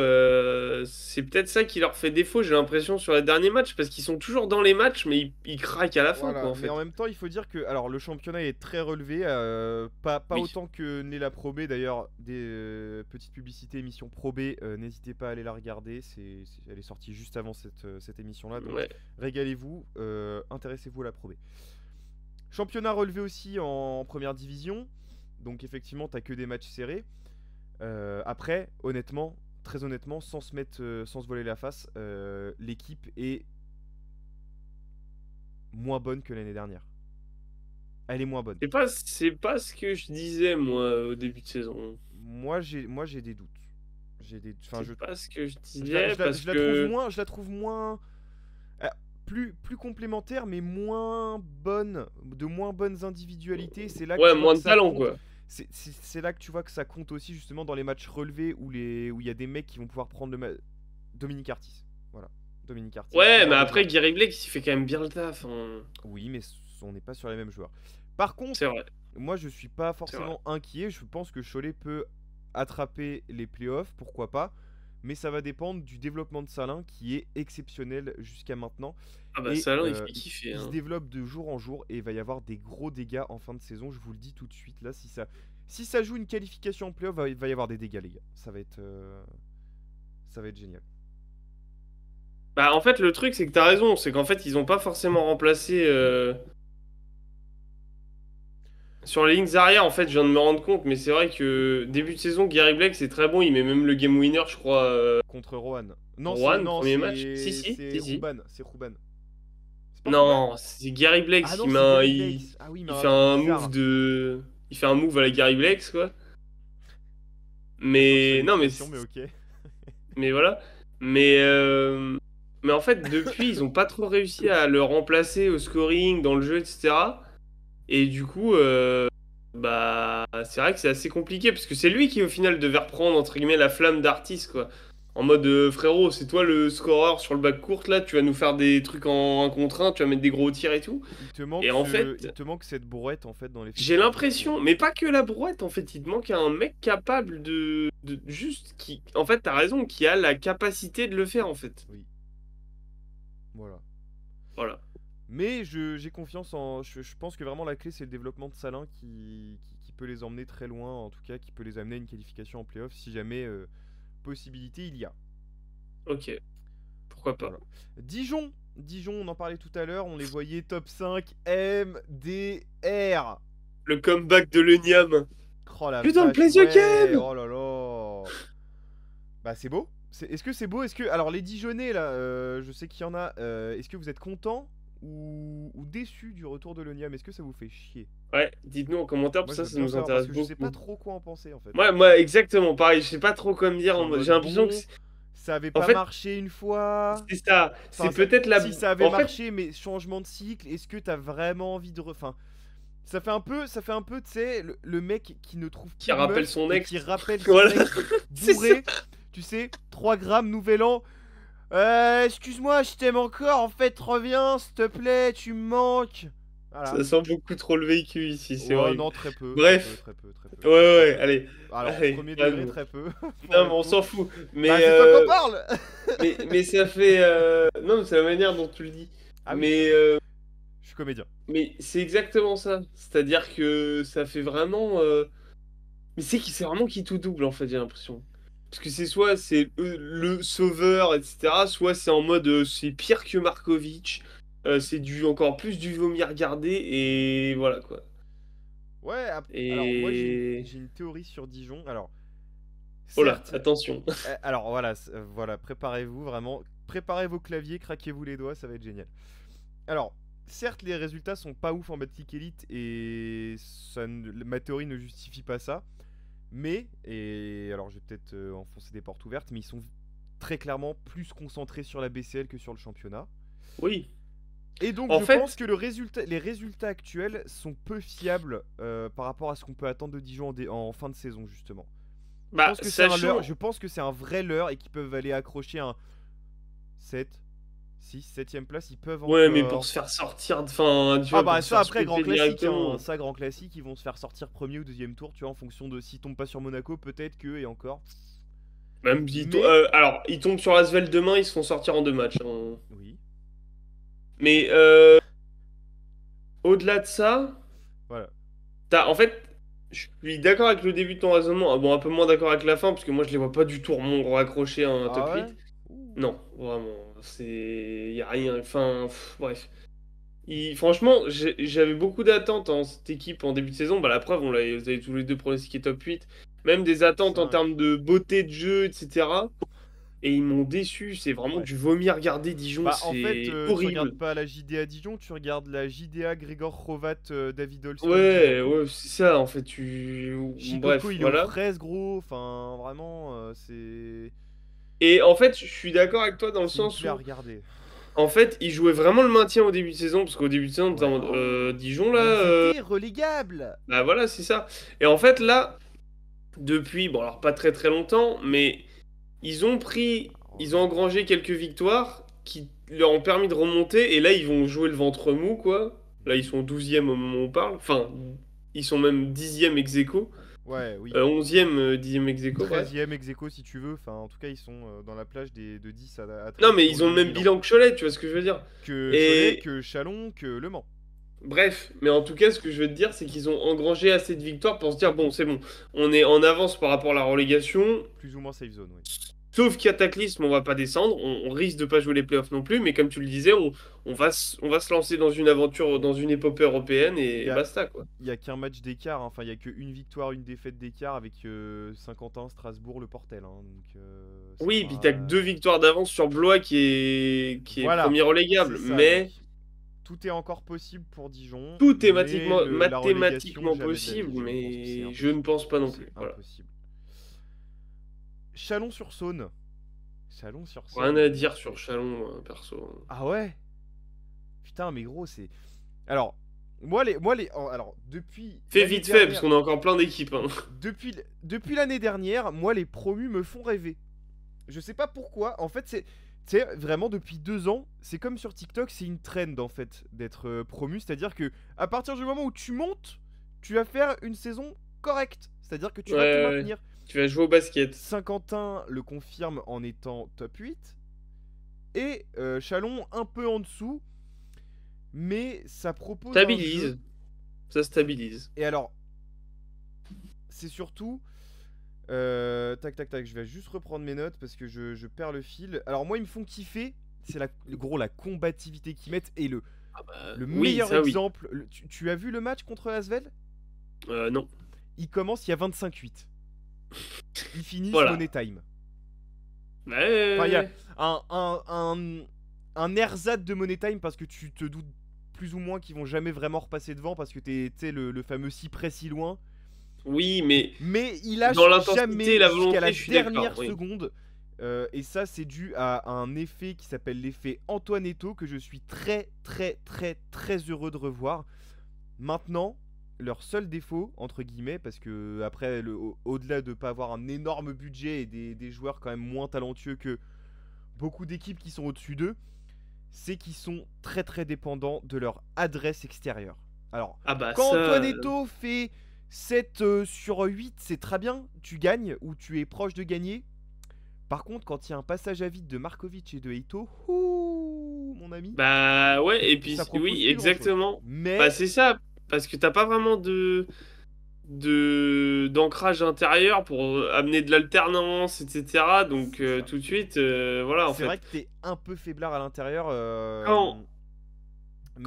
c'est peut-être ça qui leur fait défaut, j'ai l'impression, sur les derniers matchs, parce qu'ils sont toujours dans les matchs, mais ils craquent à la fin, Voilà, quoi, en mais fait. en même temps, il faut dire que alors le championnat est très relevé, pas Oui. autant que n'est la Pro B d'ailleurs. Des petites publicités émission Pro B, n'hésitez pas à aller la regarder. Elle est sortie juste avant cette émission-là, donc Ouais. régalez-vous, intéressez-vous à la Pro B. Championnat relevé aussi en première division, donc effectivement, t'as que des matchs serrés. Après, honnêtement, très honnêtement, sans se voler la face, l'équipe est moins bonne que l'année dernière. Elle est moins bonne. C'est pas ce que je disais, moi, au début de saison. Moi j'ai des doutes. Enfin, C'est pas ce que je je la, disais je la- parce je la trouve que. moins, euh, plus complémentaire, mais moins bonne, de moins bonnes individualités. C'est là que Ouais, tu vois moins que de ça talent, compte. quoi. C'est là que tu vois que ça compte aussi justement dans les matchs relevés où il y a des mecs qui vont pouvoir prendre Dominique Artis. Voilà. Dominique Artis, ce Ouais, mais genre de après, joueur. Gary Blake, il fait quand même bien le taf, hein. Oui, mais on n'est pas sur les mêmes joueurs. Par C'est contre, vrai, moi je suis pas c'est vrai. forcément inquiet. Je pense que Cholet peut attraper les playoffs, pourquoi pas. Mais ça va dépendre du développement de Salin qui est exceptionnel jusqu'à maintenant. Ah bah, Et Salin, il fait kiffer, il se hein. développe de jour en jour et il va y avoir des gros dégâts en fin de saison. Je vous le dis tout de suite. Là, si ça joue une qualification en playoff, il va y avoir des dégâts, les gars. Ça va être génial. Bah, en fait, le truc, c'est que t'as raison. C'est qu'en fait, ils ont pas forcément remplacé. Sur les lignes arrière, en fait, je viens de me rendre compte, mais c'est vrai que début de saison, Gary Blake, c'est très bon. Il met même le game winner, je crois, Contre Rohan. Non, c'est Rohan, non, premier match. Si, c'est si, c'est si, si. Rouban. C'est Rouban. C'est pas Rouban? Non, c'est Gary Blake. Ah non, Il, met c'est un- Gary Blake. il, Ah oui, mais il un fait truc un move bizarre. de. Il fait un move à la Gary Blake, quoi. D'accord, je Mais. savais Non, l'expression, mais ok. mais voilà. Mais. Mais en fait, depuis, ils ont pas trop réussi à le remplacer au scoring, dans le jeu, etc. Et du coup, bah, c'est vrai que c'est assez compliqué parce que c'est lui qui, au final, devait reprendre entre guillemets la flamme d'artiste, quoi. En mode frérot, c'est toi le scoreur sur le bac court là, tu vas nous faire des trucs en 1 contre 1, tu vas mettre des gros tirs et tout. Il te manque Et en il fait, te manque cette brouette en fait dans j'ai l'effectif, je trouve. l'impression, mais pas que la brouette, en fait, il te manque un mec capable de juste qui, en fait, t'as raison, qui a la capacité de le faire, en fait. Oui, voilà. Voilà. Mais j'ai confiance en. Je pense que vraiment la clé c'est le développement de Salin qui peut les emmener très loin, en tout cas qui peut les amener à une qualification en playoff si jamais possibilité il y a. Ok, pourquoi pas. Voilà. Dijon, on en parlait tout à l'heure, on les voyait top 5 MDR. Le comeback de l'Uniam. Oh la Putain, le vache, Place the ouais, Game! oh là là. Bah c'est beau. Est-ce que c'est beau? Alors les Dijonais là, je sais qu'il y en a. Est-ce que vous êtes contents ou déçus du retour de l'Oniam? Est-ce que ça vous fait chier? Ouais, dites-nous en commentaire, Moi parce je que veux ça bien nous savoir parce intéresse que je sais pas beaucoup. trop quoi en penser en fait. Moi, exactement, pareil, je sais pas trop quoi me Je dire. suis en J'ai mode l'impression que. bon, ça avait En pas fait, marché une fois. c'est ça. Enfin, C'est peut-être la. si ça avait En fait, marché, mais changement de cycle, est-ce que t'as vraiment envie de Enfin, ça fait un peu, tu sais, le mec qui ne trouve qui plus de rappelle meuf son et ex. qui rappelle son Voilà. ex C'est ça. bourré, tu sais, 3 grammes, nouvel an. Excuse-moi, je t'aime encore, en fait, reviens, s'il te plaît, tu me manques. Voilà. Ça sent beaucoup trop le vécu ici, c'est Ouais, horrible. non, très peu, très peu, Bref. très peu, très peu. Ouais, ouais, Très peu. allez. Alors, Allez, premier degré, calme. très peu, pour Non, le mais on coup. s'en fout. Bah, c'est toi qu'on parle. Mais ça fait. Non, mais c'est la manière dont tu le dis. Ah oui, Mais. je suis comédien. Mais c'est exactement ça. C'est-à-dire que ça fait vraiment. Mais c'est vraiment qui tout double en fait, j'ai l'impression. Parce que c'est soit c'est le sauveur, etc. Soit c'est en mode c'est pire que Markovic. C'est du encore plus du vomir regarder et voilà quoi. Ouais, alors moi j'ai une, Et j'ai une théorie sur Dijon. Alors, oh là, certes, attention. alors voilà, voilà, préparez-vous vraiment, préparez vos claviers, craquez-vous les doigts, ça va être génial. Alors, certes, les résultats sont pas ouf en Battle Elite et ma théorie ne justifie pas ça. Mais, et alors je vais peut-être enfoncer des portes ouvertes, mais ils sont très clairement plus concentrés sur la BCL que sur le championnat. Oui. Et donc En je pense fait, que les résultats actuels sont peu fiables par rapport à ce qu'on peut attendre de Dijon en fin de saison justement. Je bah pense que c'est un leurre, sachant. je pense que c'est un vrai leurre et qu'ils peuvent aller accrocher un 7, 6, 7ème place, ils peuvent Ouais, mais pour encore. se faire sortir, enfin, tu Ah vois, bah pour se ça faire après grand sweeper classique, hein. directement. Ça grand classique, ils vont se faire sortir premier ou deuxième tour, tu vois, en fonction de s'ils tombent pas sur Monaco, peut-être que et encore. Même Mais alors, ils tombent sur Asvel demain, ils se font sortir en 2 matchs, hein. oui, Mais au-delà de ça. voilà. En fait, je suis d'accord avec le début de ton raisonnement. Ah bon, un peu moins d'accord avec la fin, parce que moi je les vois pas du tout raccrocher un Ah top ouais? 8. Ouh. Non, vraiment. Y a rien. Enfin, bref. Franchement, j'avais beaucoup d'attentes en cette équipe en début de saison. Bah, la preuve, vous avez tous les deux pronostiqué top 8. Même des Top attentes en 5. termes de beauté de jeu, etc. et ils m'ont déçu. C'est vraiment Ouais. du vomi à regarder Dijon, Bah en fait, c'est tu regardes horrible. pas la JDA Dijon, tu regardes la JDA Grégor Hrovat, David Holston Dijon. Ouais, ouais, c'est ça en fait. Shikoko, Bref, il est aux voilà. fraises, gros. Enfin, vraiment, Et en fait, je suis d'accord avec toi dans le c'est une sens plaie à où, regarder. en fait, ils jouaient vraiment le maintien au début de saison, parce qu'au début de saison, on était en Ouais. mode Dijon là. Mais ils étaient relégables. Bah voilà, c'est ça. Et en fait, là, depuis, bon, alors pas très très longtemps, mais ils ont engrangé quelques victoires qui leur ont permis de remonter, et là, ils vont jouer le ventre mou, quoi. Là, ils sont 12e au moment où on parle. Enfin, ils sont même 10e ex aequo. Ouais, oui. 11e, 10e ex aequo, bref. 13e ex aequo si tu veux. Enfin, en tout cas, ils sont dans la plage de 10 à Non, 13 mais pour ils ont le le même bilan. bilan que Cholet, tu vois ce que je veux dire. Que Cholet, Et que Chalon, que Le Mans. bref, mais en tout cas, ce que je veux te dire, c'est qu'ils ont engrangé assez de victoires pour se dire, bon, c'est bon, on est en avance par rapport à la relégation. Plus ou moins safe zone, oui. Sauf Cataclysme, on va pas descendre, on risque de pas jouer les playoffs non plus, mais comme tu le disais, on va se lancer dans une aventure, dans une épopée européenne Il et y a, basta quoi. il y a qu'un match d'écart. Hein. Enfin, il y a qu'une victoire, une défaite d'écart avec Saint-Quentin, Strasbourg, le Portel. Hein. Donc, c'est Oui, et puis t'as que pas. 2 victoires d'avance sur Blois qui est Voilà, premier c'est relégable, ça. Donc, mais tout est encore possible pour Dijon, tout est mais la relégation, mathématiquement jamais de la vie. possible, Je pense que c'est mais je ne impossible. pense pas non C'est plus. Voilà. impossible. Chalon-sur-Saône. Rien Chalon-sur-Saône, à mais dire sur Chalon, perso. Ah ouais? Putain, mais gros, c'est. Alors, alors, depuis Fais l'année vite fait, parce dernière. qu'on a encore plein d'équipes. Hein. Depuis l'année dernière, moi, les promus me font rêver. Je sais pas pourquoi. En fait, c'est vraiment depuis 2 ans. C'est comme sur TikTok, c'est une trend en fait d'être promu. C'est-à-dire que à partir du moment où tu montes, tu vas faire une saison correcte. C'est-à-dire que tu Ouais, vas te ouais, ouais. maintenir. Tu vas jouer au basket. Saint-Quentin le confirme en étant top 8. Et Chalon un peu en dessous. Mais ça propose un jeu. Stabilise. Ça stabilise. Et alors, c'est surtout. Tac tac tac, je vais juste reprendre mes notes parce que je perds le fil. Alors moi ils me font kiffer, c'est la combativité qu'ils mettent et le Oui, meilleur ça oui. exemple, tu as vu le match contre Asvel? Non. Il commence, il y a 25-8. Ils finissent Voilà. money time. Ouais, ouais, Enfin il y a ouais. un ersatz de money time parce que tu te doutes plus ou moins qu'ils vont jamais vraiment repasser devant parce que t'es le fameux si près si loin. Oui, mais Mais il dans lâche l'intensité et jamais la jusqu'à la volonté, je suis d'accord. dernière Oui. seconde. Et ça, c'est dû à un effet qui s'appelle l'effet Antoinetto, que je suis très, très, très, très heureux de revoir. Maintenant, leur seul défaut, entre guillemets, parce que après, au-delà de ne pas avoir un énorme budget et des joueurs quand même moins talentueux que beaucoup d'équipes qui sont au-dessus d'eux, c'est qu'ils sont très, très dépendants de leur adresse extérieure. Alors, Ah bah quand ça. Antoinetto fait 7 sur 8, c'est très bien, tu gagnes ou tu es proche de gagner. Par contre, quand il y a un passage à vide de Markovic et de Eito, ouh, mon ami, Bah ouais, et puis ça propose oui, plus grand chose. exactement. Bah Mais, c'est ça, parce que t'as pas vraiment d'ancrage intérieur pour amener de l'alternance, etc. Donc c'est ça. tout de suite, voilà en C'est vrai fait. que t'es un peu faiblard à l'intérieur. Quand,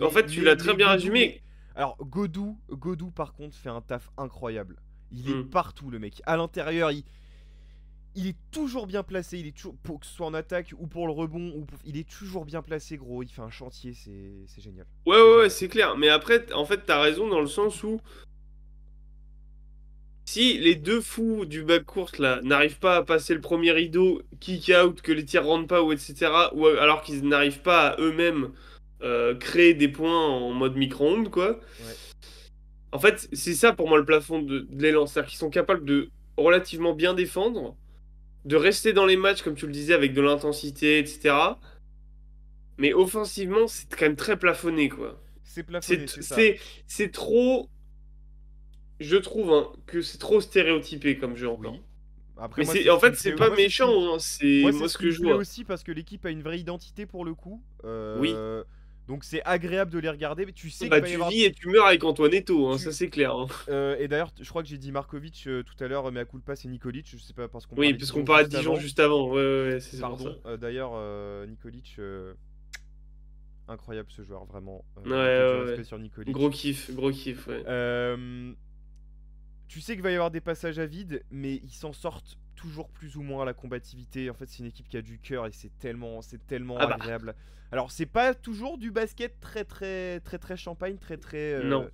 en Mais, fait, tu mais, l'as très mais bien Godou, mais. résumé. Alors, Godou, par contre, fait un taf incroyable. Il est Hmm. partout, le mec. À l'intérieur, il est toujours bien placé. Il est toujours, pour que ce soit en attaque ou pour le rebond, il est toujours bien placé, gros. Il fait un chantier, c'est génial. Ouais, C'est ouais, ouais, génial. c'est clair. Mais après, en fait, t'as raison dans le sens où si les deux fous du bac course là n'arrivent pas à passer le premier rideau, kick out, que les tirs rentrent pas, ou etc., ou alors qu'ils n'arrivent pas à eux-mêmes créer des points en mode micro-ondes, quoi. Ouais. En fait, c'est ça pour moi le plafond de l'élan. C'est-à-dire qu'ils sont capables de relativement bien défendre, de rester dans les matchs, comme tu le disais, avec de l'intensité, etc. Mais offensivement, c'est quand même très plafonné, quoi. C'est plafonné, C'est c'est ça. c'est- c'est trop. Je trouve hein, que c'est trop stéréotypé comme jeu encore. Oui. Après, Mais moi, c'est c'est ce en qui fait me c'est plaît. pas méchant, hein, c'est Moi, c'est moi ce ce qui que me je plaît vois. aussi parce que l'équipe a une vraie identité pour le coup. Oui. Donc, c'est agréable de les regarder. Mais tu sais qu'il Bah va y tu avoir. vis et tu meurs avec Antoinetto, hein, ça Tu... c'est clair. Hein. Et d'ailleurs, je crois que j'ai dit Markovic tout à l'heure, mais à culpa, c'est Nikolic. Je sais pas parce qu'on Oui, parlait parce qu'on Dijon parlait de juste Dijon avant. juste avant. Ouais, ouais, ouais, c'est pour ça. Pardon. D'ailleurs, Nikolic, incroyable ce joueur, vraiment. Ouais, Mettez du ouais, respect ouais. sur Gros Nikolic. kiff, gros kiff, ouais. Tu sais qu'il va y avoir des passages à vide, mais ils s'en sortent toujours plus ou moins à la combativité. En fait, c'est une équipe qui a du cœur et c'est tellement Ah bah, agréable. Alors, c'est pas toujours du basket très champagne, très non.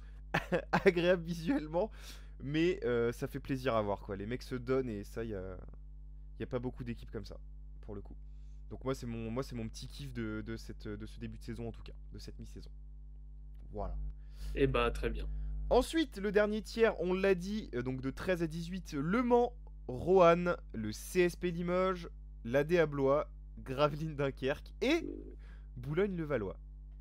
agréable visuellement, mais ça fait plaisir à voir quoi. Les mecs se donnent et ça, y a pas beaucoup d'équipes comme ça, pour le coup. Donc moi c'est mon petit kiff de ce début de saison en tout cas, de cette mi-saison. Voilà. Eh bah, très bien. Ensuite, le dernier tiers, on l'a dit, donc de 13 à 18, Le Mans, Roanne, le CSP Limoges, l'AD Blois, Gravelines Dunkerque et Boulogne-le-Valois.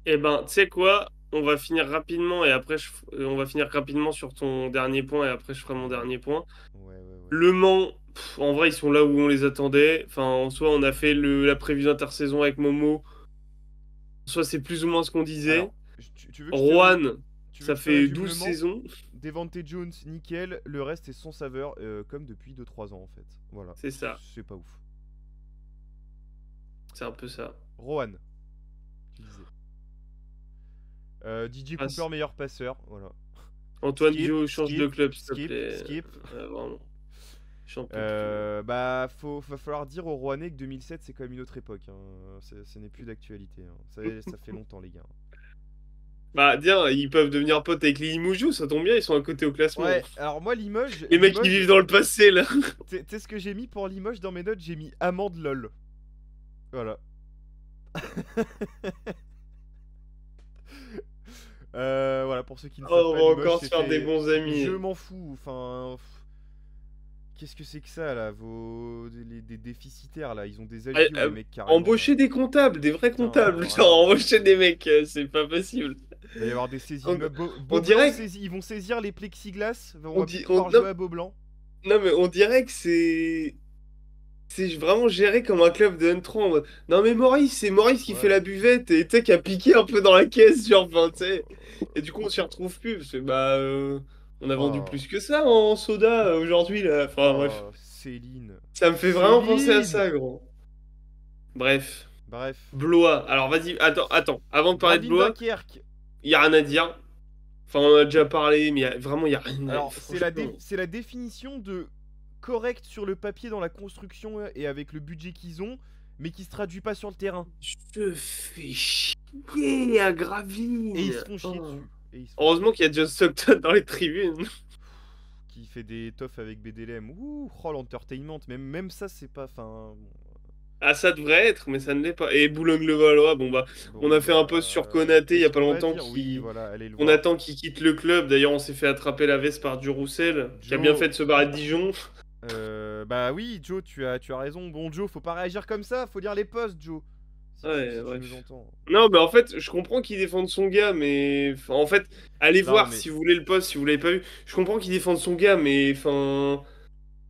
Eh ben, tu sais quoi? On va finir rapidement et après, on va finir rapidement sur ton dernier point et après, je ferai mon Ouais, dernier point. ouais. Le Mans, en vrai, ils sont là où on les attendait. Enfin, en soi, on a fait la prévue d'intersaison avec Momo. En soi, c'est plus ou moins ce qu'on disait. Alors, tu veux que je te Roanne, ça fait résume 12 Le Mans? saisons. Devante Jones, nickel, le reste est sans saveur, comme depuis 2-3 ans en fait. Voilà, C'est ça. c'est pas ouf. C'est un peu ça. Rohan, tu disais. DJ Passe. Cooper, meilleur passeur, voilà. Antoine Skip, Dio, change de skip, club, s'il te skip, plaît. skip. Vraiment. J'en peux plus. Bah, va falloir dire aux Rouennais que 2007 c'est quand même une autre époque. Hein. Ce n'est plus d'actualité. Hein. Ça fait longtemps, les gars. Bah, tiens, ils peuvent devenir potes avec les Limoujou, ça tombe bien, ils sont à côté au classement. Ouais, alors moi, Limoges. Les mecs qui vivent dans le passé, là. Tu sais ce que j'ai mis pour Limoges dans mes notes? J'ai mis amende lol. Voilà. Voilà, pour ceux qui ne savent Oh, on pas, va Limoges, encore se faire des bons amis. Je m'en fous, enfin... Qu'est-ce que c'est que ça, là? Des déficitaires, là, ils ont des agios, les mecs, carrément. Embaucher des comptables, des vrais Putain, comptables. alors, Genre, embaucher des mecs, c'est pas possible. il va y avoir des saisies. On dirait que... Ils vont saisir les plexiglas, on On va dit- pouvoir on- jouer à Beaublanc. Non, mais on dirait que c'est... C'est vraiment géré comme un club de N3 en mode, non mais Maurice, c'est Maurice qui Ouais. fait la buvette et tu sais qui a piqué un peu dans la caisse, genre, enfin, tu sais. Et du coup, on s'y retrouve plus parce que bah, on a vendu Oh. plus que ça en soda aujourd'hui là. Enfin bref, Oh, Céline. ça me fait vraiment penser à Céline. ça, gros. Bref, Bref. Blois. Alors vas-y, attends, avant de parler de Gravelines Blois, Dunkerque. y a rien à dire. Enfin, on en a déjà parlé, mais vraiment, y a rien à dire. Alors, c'est la définition de correct sur le papier dans la construction et avec le budget qu'ils ont, mais qui se traduit pas sur le terrain. Je fais chier à Gravelines. Et ils se font chier Oh. dessus. Heureusement qu'il y a John Stockton dans les tribunes. Qui fait des toffs avec BDLM. Ouh, oh, l'entertainment. Même ça, c'est pas. Enfin. Ah, ça devrait être, mais ça ne l'est pas. Et Boulogne-le-Valois, bon bah, on a fait un post sur Konaté il y a pas longtemps Oui, voilà, allez le on voir. attend qu'il quitte le club. D'ailleurs, on s'est fait attraper la veste par Duroussel, qui a bien fait de se barrer de Dijon. Bah oui, Joe, tu as raison. Bon, Joe, faut pas réagir comme ça, faut lire les posts, Joe. Si tu Ouais. nous entends. Non, mais en fait, je comprends qu'il défende son gars, mais enfin, en fait, allez Non, voir mais- si vous voulez le post, si vous l'avez pas vu. Je comprends qu'il défende son gars, mais enfin,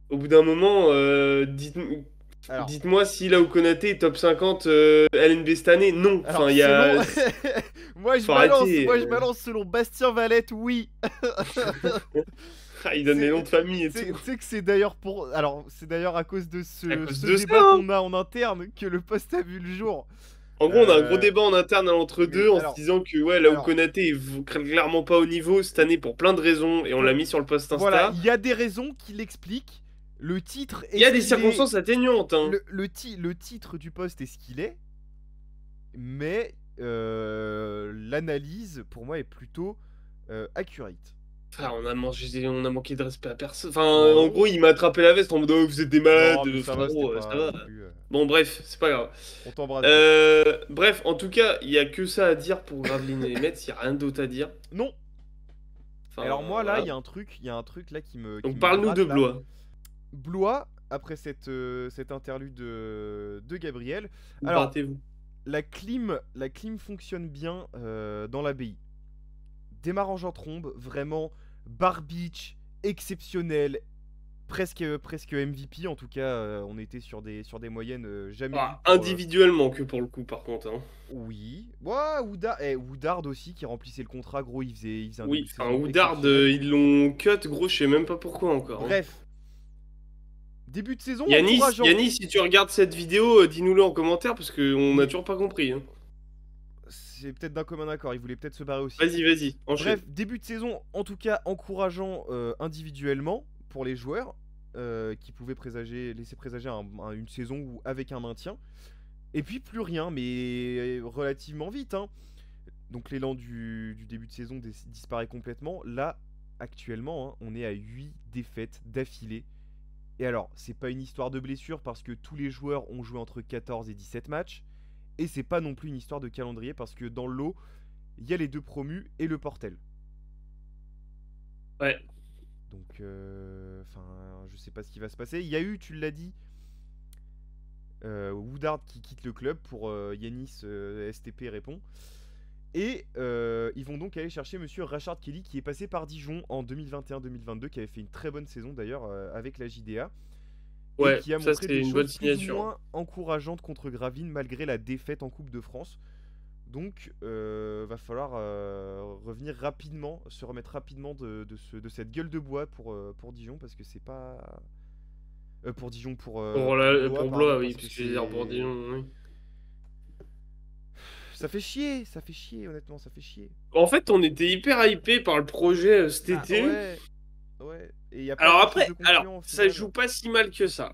au bout d'un moment, Alors, dites-moi si là où Konaté est top 50 LNB cette année. Non, alors enfin, il y a. selon... moi, je Faut balance, arrêter, moi, je balance selon Bastien Valette, oui. Ah, il donne les noms de famille et Tu tout. sais que c'est d'ailleurs pour. Alors, c'est d'ailleurs à cause de ce, À cause ce de débat ça, hein. qu'on a en interne que le post a vu le jour. En gros, on a un gros débat en interne à l'entre-deux en alors- se disant que ouais, là où alors- Konaté est clairement pas au niveau cette année pour plein de raisons et on l'a mis sur le post Insta. Voilà, il y a des raisons qui l'expliquent. Le titre est. Il y a ce des qu'il circonstances est. atténuantes. Hein. Le titre du post est ce qu'il est. Mais l'analyse, pour moi, est plutôt accurate. Enfin, on a manqué de respect à personne. Enfin, Oh. en gros, il m'a attrapé la veste en mode oh, vous êtes des malades, Non, mais ça va, frérot, c'était ça pas va. non plus, Bon, bref, c'est pas grave. on t'embrasse. Bref, en tout cas, il y a que ça à dire pour Gravelines et Metz, il y a rien d'autre à dire. Non. Enfin, Alors moi là, voilà. il y a un truc là qui me. Donc parle-nous de Blois. Blois, après cette interlude de Gabriel. Alors, Battez-vous. la clim fonctionne bien dans l'abbaye. Démarre en trombe, vraiment bar beach, exceptionnel, presque MVP en tout cas. On était sur des moyennes jamais vues. pour, Individuellement que pour le coup, par contre. Hein. Oui. Ouais, Woodard aussi qui remplissait le contrat, gros, il faisait un Oui, début de enfin, saison Woodard, exceptionnel. ils l'ont cut, gros, je sais même pas pourquoi encore. Hein. Bref. Début de saison Yanis, encourageant. si tu regardes cette vidéo, dis-nous-le en commentaire parce qu'on n'a toujours pas compris. Hein. C'est peut-être d'un commun accord, il voulait peut-être se barrer aussi. Vas-y, enchaîne. Bref, début de saison en tout cas encourageant individuellement pour les joueurs. qui pouvait laisser présager une saison avec un maintien. Et puis plus rien, mais relativement vite, hein. Donc l'élan du début de saison disparaît complètement. Là, actuellement, hein, on est à 8 défaites d'affilée. Et alors, c'est pas une histoire de blessure parce que tous les joueurs ont joué entre 14 et 17 matchs. Et c'est pas non plus une histoire de calendrier parce que dans le lot, il y a les 2 promus et le Portel. Ouais. Donc, je sais pas ce qui va se passer. Il y a eu, tu l'as dit, Woodard qui quitte le club pour Yanis STP répond. Et ils vont donc aller chercher monsieur Rashard Kelly qui est passé par Dijon en 2021-2022, qui avait fait une très bonne saison d'ailleurs avec la JDA. Ouais, et qui a ça montré c'est des une bonne choses plus ou signature. moins encourageantes contre Gravine malgré la défaite en Coupe de France. Donc va falloir revenir rapidement, se remettre rapidement de cette gueule de bois pour Dijon parce que c'est pas... pour Dijon, pour Blois, Pour pardon, Blois, oui, parce que parce que je veux dire pour c'est... Dijon, oui. ça fait chier, honnêtement, ça fait chier. En fait, on était hyper hypé par le projet cet Bah été. ouais, et il y a pas Alors grand chose après, de concluant au ça final. joue pas si mal que ça.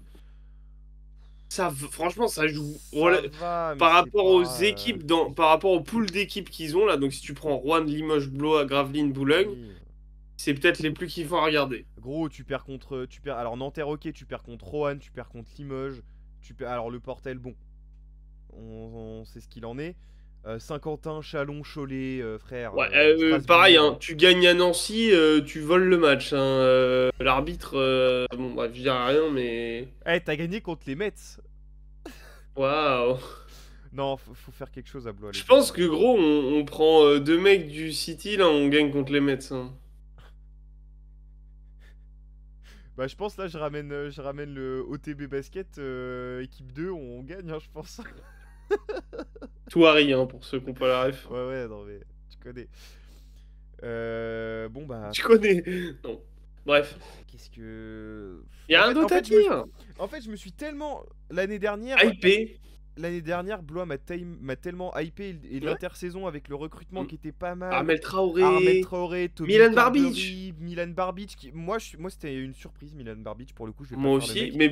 Franchement, ça joue Ça va, mais par c'est rapport aux pas... équipes, par rapport au pool d'équipes qu'ils ont là. Donc si tu prends Rouen, Limoges, Blois, Gravelines, Boulogne, Oui. c'est peut-être les plus kiffants à regarder. Gros, tu perds contre... Alors Nanterre, ok, tu perds contre Roanne, tu perds contre Limoges, alors le Portel, bon, on sait ce qu'il en est. Saint-Quentin, Chalon, Cholet, frère, Ouais, pareil, Strasbourg. hein, tu gagnes à Nancy, tu voles le match, hein, l'arbitre, bon, bref, je dirais rien, mais Eh, t'as gagné contre les Mets. waouh. Non, faut faire quelque chose à Blois, les Je gars. pense que gros, on prend deux mecs du City, là, on gagne contre les Mets, hein. Bah, je pense là, je ramène le OTB Basket équipe 2, on gagne, hein, je pense. Touari, hein, pour ceux qui n'ont pas la ref. Ouais, non mais tu connais. Bon bah, Tu connais? Non. Bref, qu'est-ce que... il y a En un fait, en doute à fait, je me, dire. en fait, je me suis tellement... Hypé. L'année dernière, Blois m'a tellement hypé et Ouais. l'intersaison avec le recrutement qui était pas mal. Armel Armel Traoré. Traoré, Tommy Milan Carbery, Milan Barbic. Moi, c'était une surprise, Milan Barbic. Pour le coup, je vais pas Moi faire le aussi. mec. Mais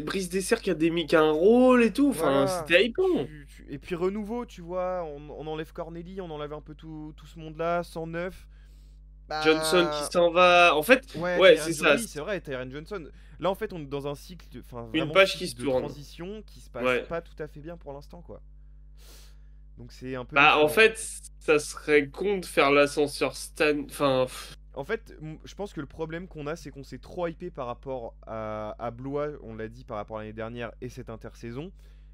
Brice Dessert qui a un rôle et tout. Enfin, Voilà. c'était hypant. Et puis renouveau, tu vois, on enlève Corneli, on enlève un peu tout ce monde-là, 109. Johnson qui Bah... s'en va. En fait, Ouais, ouais, c'est ça. oui, c'est vrai, Tyron Johnson. Là, en fait, on est dans un cycle, enfin, Une vraiment page qui se cycle de tourne. transition qui se passe Ouais. pas tout à fait bien pour l'instant, quoi. Donc c'est un peu Bah, en décevant. fait, ça serait con de faire l'ascenseur Stan. Enfin, En fait, je pense que le problème qu'on a, c'est qu'on s'est trop hypé par rapport à Blois, on l'a dit, par rapport à l'année dernière et cette intersaison.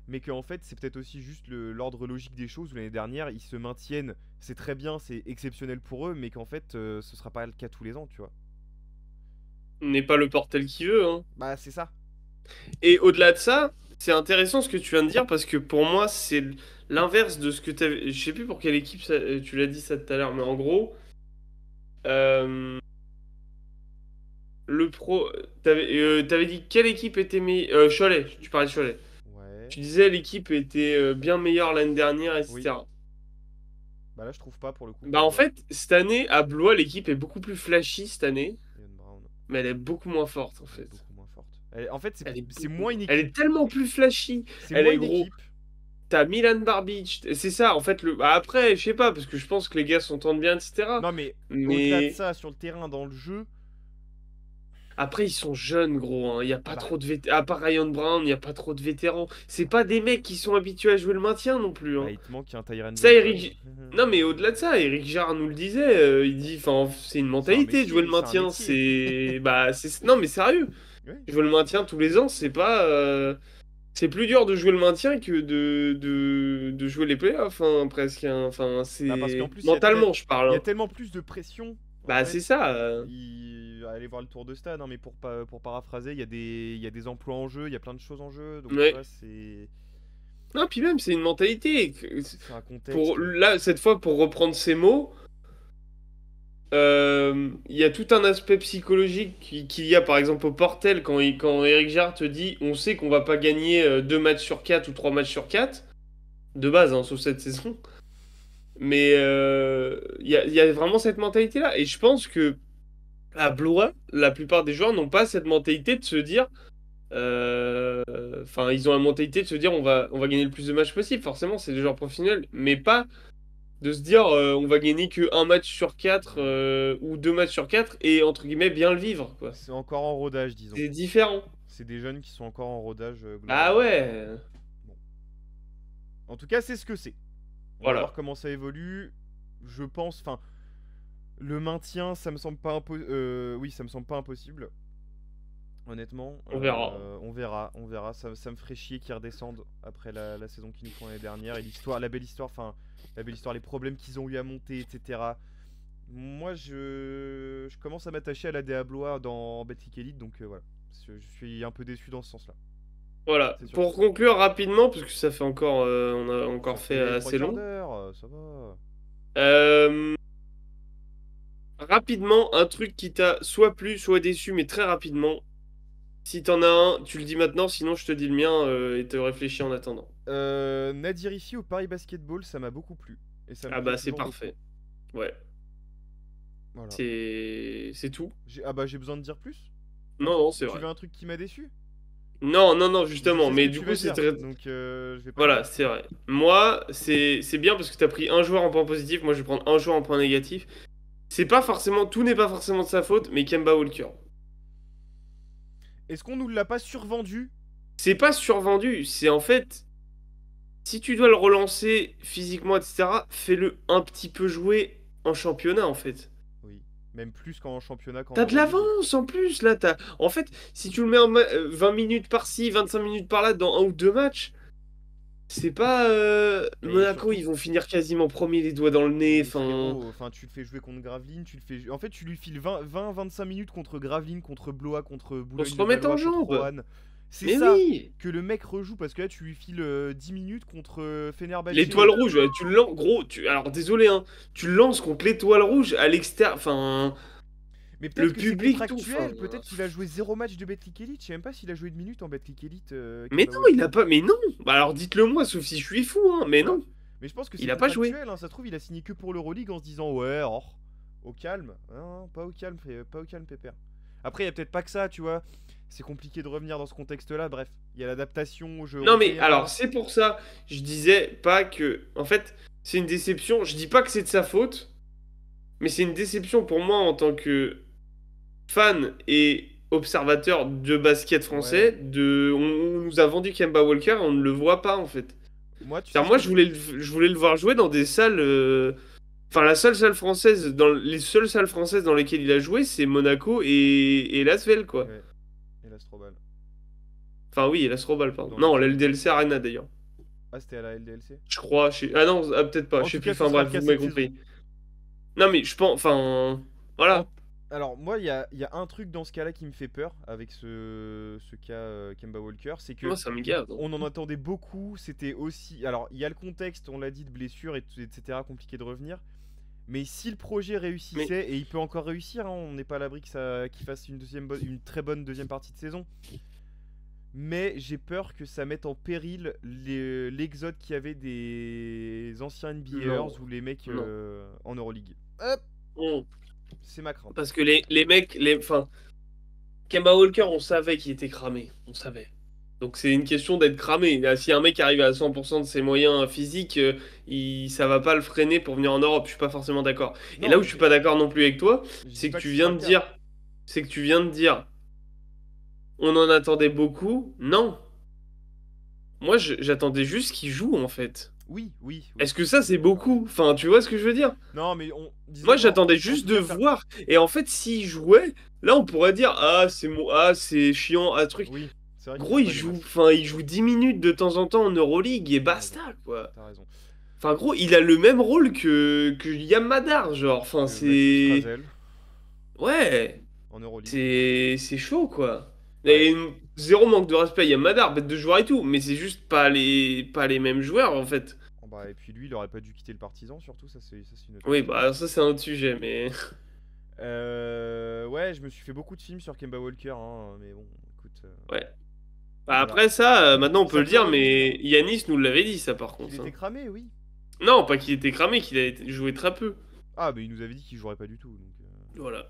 Mais qu'en fait, c'est peut-être aussi juste l'ordre logique des choses où l'année dernière, ils se maintiennent. C'est très bien, c'est exceptionnel pour eux, mais qu'en fait, ce sera pas le cas tous les ans, tu vois. on n'est pas le portel qui veut, hein. Bah, c'est ça. Et au-delà de ça, c'est intéressant ce que tu viens de dire parce que pour moi, c'est l'inverse de ce que tu avais. Je sais plus pour quelle équipe tu l'as dit ça tout à l'heure, mais en gros, euh, le pro. T'avais dit quelle équipe était meilleure. Cholet, tu parlais de Cholet. Ouais. Tu disais l'équipe était bien meilleure l'année dernière, Oui. etc. Bah là, je trouve pas pour le coup, Bah mais en ouais. fait, cette année, à Blois, l'équipe est beaucoup plus flashy cette année, Ian Brown, mais elle est beaucoup moins forte en elle est fait. beaucoup moins forte. En fait, Elle est c'est beaucoup... moins une Elle équipe. est tellement plus flashy. C'est Elle moins est une gros. équipe. T'as Milan Barbic, c'est ça, en fait, bah après, je sais pas, parce que je pense que les gars s'entendent bien, etc. Non, mais au-delà de Mais ça, sur le terrain, dans le jeu, après, ils sont jeunes, gros, hein. Il y a pas ah bah, trop de vétérans. À part Ryan Brown, il y a pas trop de vétérans. C'est pas des mecs qui sont habitués à jouer le maintien non plus, hein. il te manque un Tyron Ça, Johnson. Non, mais au-delà de ça, Eric Jarre nous le disait, il dit, enfin, c'est une C'est un mentalité de jouer le métier, c'est un maintien, métier. c'est... Bah, c'est... Non, mais sérieux, Ouais. jouer le maintien tous les ans, c'est pas... C'est plus dur de jouer le maintien que de jouer les playoffs, hein, presque, hein. Enfin, Bah parce qu'en c'est... plus, Mentalement, je parle, il y a hein. tellement plus de pression, en Bah, fait. c'est ça. Allez voir le tour de stade, hein, mais pour paraphraser, il y a des emplois en jeu, il y a plein de choses en jeu, donc tu Ouais. vois, c'est Non, puis même, c'est une mentalité. un contexte. Pour, là, cette fois, pour reprendre ces mots, il y a tout un aspect psychologique qu'il y a, par exemple, au Portel, quand Eric Jarre te dit on sait qu'on va pas gagner 2 matchs sur 4 ou 3 matchs sur 4, de base, hein, sauf cette saison. Mais il y a vraiment cette mentalité-là. Et je pense que À Blois, la plupart des joueurs n'ont pas cette mentalité de se dire. Enfin, ils ont la mentalité de se dire on va gagner le plus de matchs possible. Forcément, c'est des joueurs professionnels, mais pas de se dire on va gagner que un match sur quatre ou deux matchs sur quatre et entre guillemets bien le vivre, quoi. C'est encore en rodage, disons. C'est différent. C'est des jeunes qui sont encore en rodage Ah globalement. ouais, Bon. En tout cas, c'est ce que c'est. On va voir voilà. comment ça évolue. Je pense, enfin, le maintien, ça me semble pas oui, ça me semble pas impossible. Honnêtement, On verra. on verra. Ça me ferait chier qu'ils redescendent après la saison qu'ils nous font l'année dernière et l'histoire, la belle histoire, enfin, la belle histoire, les problèmes qu'ils ont eu à monter, etc. Moi, je commence à m'attacher à la DA Blois dans Betclic Elite, donc voilà. Je suis un peu déçu dans ce sens-là. Voilà. C'est surtout Pour ça. conclure rapidement, parce que ça fait encore, on a Ça encore fait fait trois assez quarts long. d'heure, ça va. Euh, Rapidement, un truc qui t'a soit plu, soit déçu, mais très rapidement. Si t'en as un, tu le dis maintenant, sinon je te dis le mien et te réfléchis en attendant. Nadirifi au Paris Basketball, ça m'a beaucoup plu. Et ça me Ah plaît bah c'est toujours beaucoup. parfait. Ouais, Voilà. c'est tout. Ah bah j'ai besoin de dire plus? Un Non, truc non, c'est Tu vrai. veux un truc qui m'a déçu? Non, non, non, Je justement, sais ce que mais du tu coup vas c'est dire, très... donc je vais pas le Voilà, dire. c'est vrai. Moi, c'est bien parce que t'as pris un joueur en point positif, moi je vais prendre un joueur en point négatif. C'est pas forcément, tout n'est pas forcément de sa faute, mais Kemba Walker. Est-ce qu'on nous l'a pas survendu? C'est pas survendu, c'est en fait, si tu dois le relancer physiquement, etc., fais-le un petit peu jouer en championnat en fait. Oui. Même plus qu'en championnat qu'en T'as de Euroleague. l'avance en plus là, t'as... En fait, si tu le mets 20 minutes par-ci, 25 minutes par-là dans un ou deux matchs, c'est pas... Mais Monaco, surtout, ils vont finir quasiment premier les doigts dans le nez, mais enfin... frérot, enfin tu le fais jouer contre Gravelines, En fait, tu lui files 20-25 minutes contre Gravelines, contre Blois, contre On se remet en Boulogne-le-Valois, contre jambes. Roanne. C'est Mais ça oui! que le mec rejoue, parce que là, tu lui files 10 minutes contre Fenerbahçe. L'étoile rouge, ouais, tu le lances, gros, alors désolé, hein, tu le lances contre l'étoile rouge à l'extérieur, enfin, Mais peut-être le que c'est public, tout, enfin. contractuel, peut-être qu'il a joué 0 match de Betclic Elite. Je sais même pas s'il a joué de minutes en Betclic Elite, Mais Kemba non, il Walker. a pas, mais non! Bah alors dites-le moi, sauf si je suis fou, hein, mais Ouais. non, Mais je pense que c'est il a pas joué. contractuel, hein. Ça se trouve, il a signé que pour l'Euroleague en se disant ouais, oh, au calme. Non, pas au calme, pas au calme, Pépère. Après, il y a peut-être pas que ça, tu vois. C'est compliqué de revenir dans ce contexte-là. Bref, il y a l'adaptation au jeu Non mais alors, européen. c'est pour ça, je disais pas que, en fait, c'est une déception, je dis pas que c'est de sa faute, mais c'est une déception pour moi en tant que fan et observateur de basket français, Ouais. on nous a vendu Kemba Walker, on ne le voit pas en fait. Moi, tu sais C'est-à-dire, ce moi, que je. je voulais le voir jouer dans des salles. Enfin, la seule salle française, les seules salles françaises dans lesquelles il a joué, c'est Monaco et Lasvel, quoi. Ouais, et l'Astrobal. Enfin, oui, et l'Astrobal, pardon. Dans Non, lesquels. l'LDLC Arena d'ailleurs. Ah, c'était à la LDLC. Je crois. Ah non, ah, peut-être pas, En je sais tout plus. cas, ce Enfin, sera bref, le vous cas m'avez cette saison. compris. Non, mais je pense. Enfin. En- Voilà. Alors, moi, il y a un truc dans ce cas-là qui me fait peur avec ce cas Kemba Walker, c'est que Moi, ça me gave, hein. on en attendait beaucoup. C'était aussi. Alors, il y a le contexte, on l'a dit, de blessure, etc. Compliqué de revenir. Mais si le projet Mais, réussissait, et il peut encore réussir, hein, on n'est pas à l'abri qu'il fasse une très bonne deuxième partie de saison. Mais j'ai peur que ça mette en péril l'exode qu'il y avait des anciens non. NBAers ou les mecs Non. en Euroleague. Hop, Non. c'est ma crainte. Parce que les mecs. Enfin, Kemba Walker, on savait qu'il était cramé. On savait. Donc c'est une question d'être cramé. Là, si un mec arrive à 100% de ses moyens physiques, ça va pas le freiner pour venir en Europe. Je suis pas forcément d'accord. Et là Non, où je suis pas d'accord non plus avec toi, je dis c'est que pas que tu ce sera viens le de cas. dire, c'est que tu viens de dire, on en attendait beaucoup. Non, moi j'attendais juste qu'il joue en fait. Oui, oui, oui. Est-ce que ça c'est beaucoup? Enfin, tu vois ce que je veux dire? Non, mais Moi disons, j'attendais en juste tout de cas, voir. Et en fait, s'il jouait, là on pourrait dire, ah c'est chiant, ah truc. oui, c'est vrai qu'il Gros, joue pas des masses. il joue 10 minutes de temps en temps en Euroleague et T'as raison, basta, quoi. t'as raison. Enfin, gros, il a le même rôle que Yam Madar, genre. Enfin, Que Mathieu c'est... Strazel Ouais, en Euroleague. c'est chaud, quoi. Ouais. Et zéro manque de respect à Yam Madar, bête de joueur et tout, mais c'est juste pas les mêmes joueurs, en fait. Oh, bah, et puis lui, il aurait pas dû quitter le Partizan, surtout, ça c'est une autre Oui, question. bah, alors ça, c'est un autre sujet, mais... Ouais, je me suis fait beaucoup de films sur Kemba Walker, hein, mais bon, écoute, Ouais. Bah, voilà. après, ça, maintenant, on peut Ça le peut dire, revenir. mais Yanis nous l'avait dit, ça, par Qu'il contre, était hein. cramé, oui. Non, pas qu'il était cramé, qu'il a joué très peu. Ah, mais il nous avait dit qu'il jouerait pas du tout, donc... Voilà.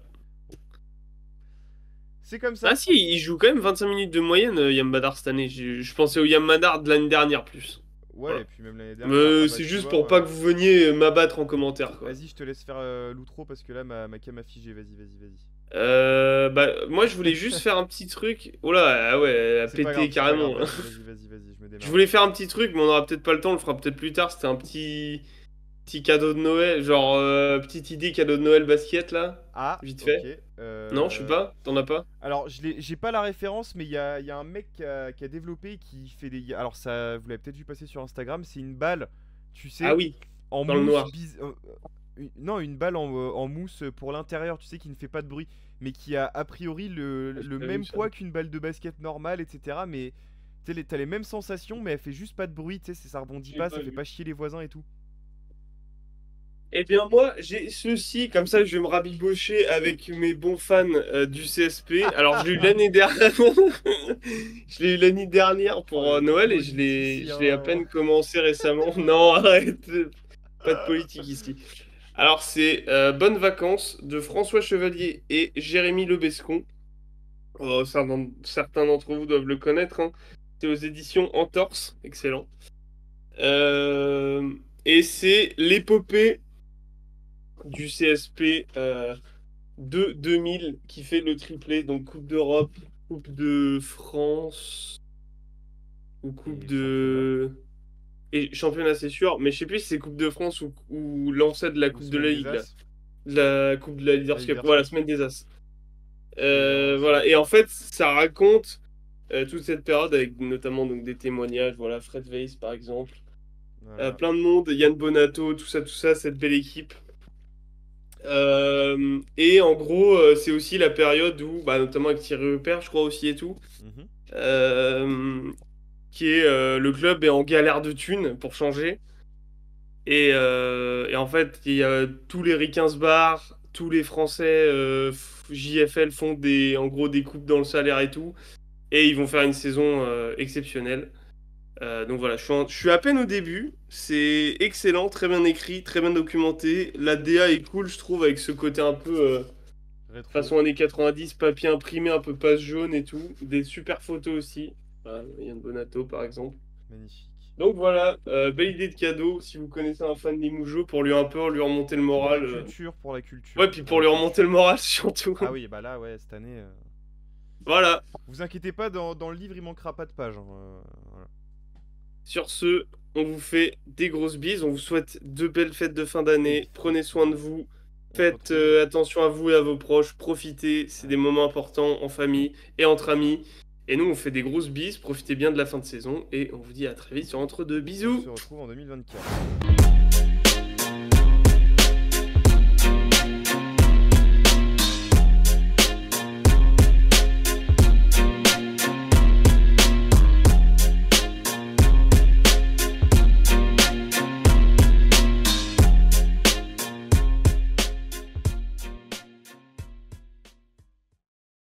C'est comme ça. Ah si, il joue quand même 25 minutes de moyenne, Yam Madar, cette année. Je pensais au Yam Madar de l'année dernière plus. Ouais, Voilà. et puis même l'année dernière. Ah bah C'est tu juste vois, pour pas que vous veniez m'abattre en commentaire, quoi. vas-y, je te laisse faire l'outro parce que là, ma cam a figé. Vas-y, vas-y, vas-y. Bah, moi, je voulais juste faire un petit truc. Oh là, ah ouais, elle a C'est pas grave, pété c'est pas grave. carrément, hein. Vas-y, vas-y, vas-y, vas-y, je me Je démarre. voulais faire un petit truc, mais on aura peut-être pas le temps, on le fera peut-être plus tard. C'était un petit cadeau de Noël, genre petite idée cadeau de Noël basket là, Ah, vite ok. fait. Non, je sais pas, t'en as pas? Alors, j'ai pas la référence, mais il y a un mec qui a développé qui fait des. Alors, ça, vous l'avez peut-être vu passer sur Instagram, c'est une balle, tu Ah sais, oui, en dans le mousse. noir. Non, une balle en mousse pour l'intérieur, tu sais, qui ne fait pas de bruit, mais qui a priori J'ai le pas vu même ça. poids qu'une balle de basket normale, etc. Mais tu sais, t'as les mêmes sensations, mais elle fait juste pas de bruit, tu sais, ça rebondit J'ai pas, pas ça fait vu. pas chier les voisins et tout. Eh bien moi, j'ai ceci, comme ça je vais me rabibocher avec mes bons fans du CSP. Alors je l'ai eu l'année dernière, je l'ai eu l'année dernière Oh, pour le Noël et je l'ai à politicien. peine commencé récemment. Non, arrête, pas de politique ici. Alors c'est Bonnes vacances de François Chevalier et Jérémy Lebescon. Oh, certains d'entre vous doivent le connaître, hein. C'est aux éditions Entorse, excellent. Euh, et c'est l'épopée du CSP de 2000 qui fait le triplé, donc Coupe d'Europe, Coupe de France ou Coupe Et championnat. de... Et championnat c'est sûr, mais je sais plus si c'est Coupe de France ou l'ancêtre de la Ou Coupe de semaine la des Ligue, là. As. De la Coupe de la La Leaders Cup, Leaders voilà, Cup. semaine des As. Et Voilà, et en fait, ça raconte toute cette période avec notamment donc, des témoignages, voilà, Fred Weiss par exemple, voilà. plein de monde, Yann Bonato, tout ça, cette belle équipe. Et en gros, c'est aussi la période où, bah, notamment avec Thierry Rupert, je crois aussi et tout, Mhm. euh, qui est le club est en galère de thunes pour changer. Et en fait, il y a tous les ricains se barrent, tous les Français JFL font en gros des coupes dans le salaire et tout, et ils vont faire une saison exceptionnelle. Donc voilà, je suis à peine au début. C'est excellent, très bien écrit, très bien documenté. La DA est cool, je trouve, avec ce côté un peu Rétro. façon années 90, papier imprimé, un peu page jaune et tout. Des super photos aussi. Voilà, Yann Bonato, par exemple. Magnifique. Donc voilà, belle idée de cadeau si vous connaissez un fan des Moujo pour lui un peu lui remonter le Pour la moral. culture, pour la culture, Ouais, puis pour pour la lui remonter culture. le moral surtout. Ah oui, bah là, ouais, cette année. Voilà. Vous inquiétez pas, dans le livre, il manquera pas de pages, hein, voilà. Sur ce, on vous fait des grosses bises. On vous souhaite de belles fêtes de fin d'année. Prenez soin de Effectivement. vous. On se Faites retrouve. attention à vous et à vos proches. Profitez. C'est des Ouais, moments importants en famille et entre c'est ça. amis. Et nous, on fait des grosses bises. Profitez bien de la fin de saison. Et on vous dit à très vite sur Entre deux. On Bisous! se retrouve en 2024.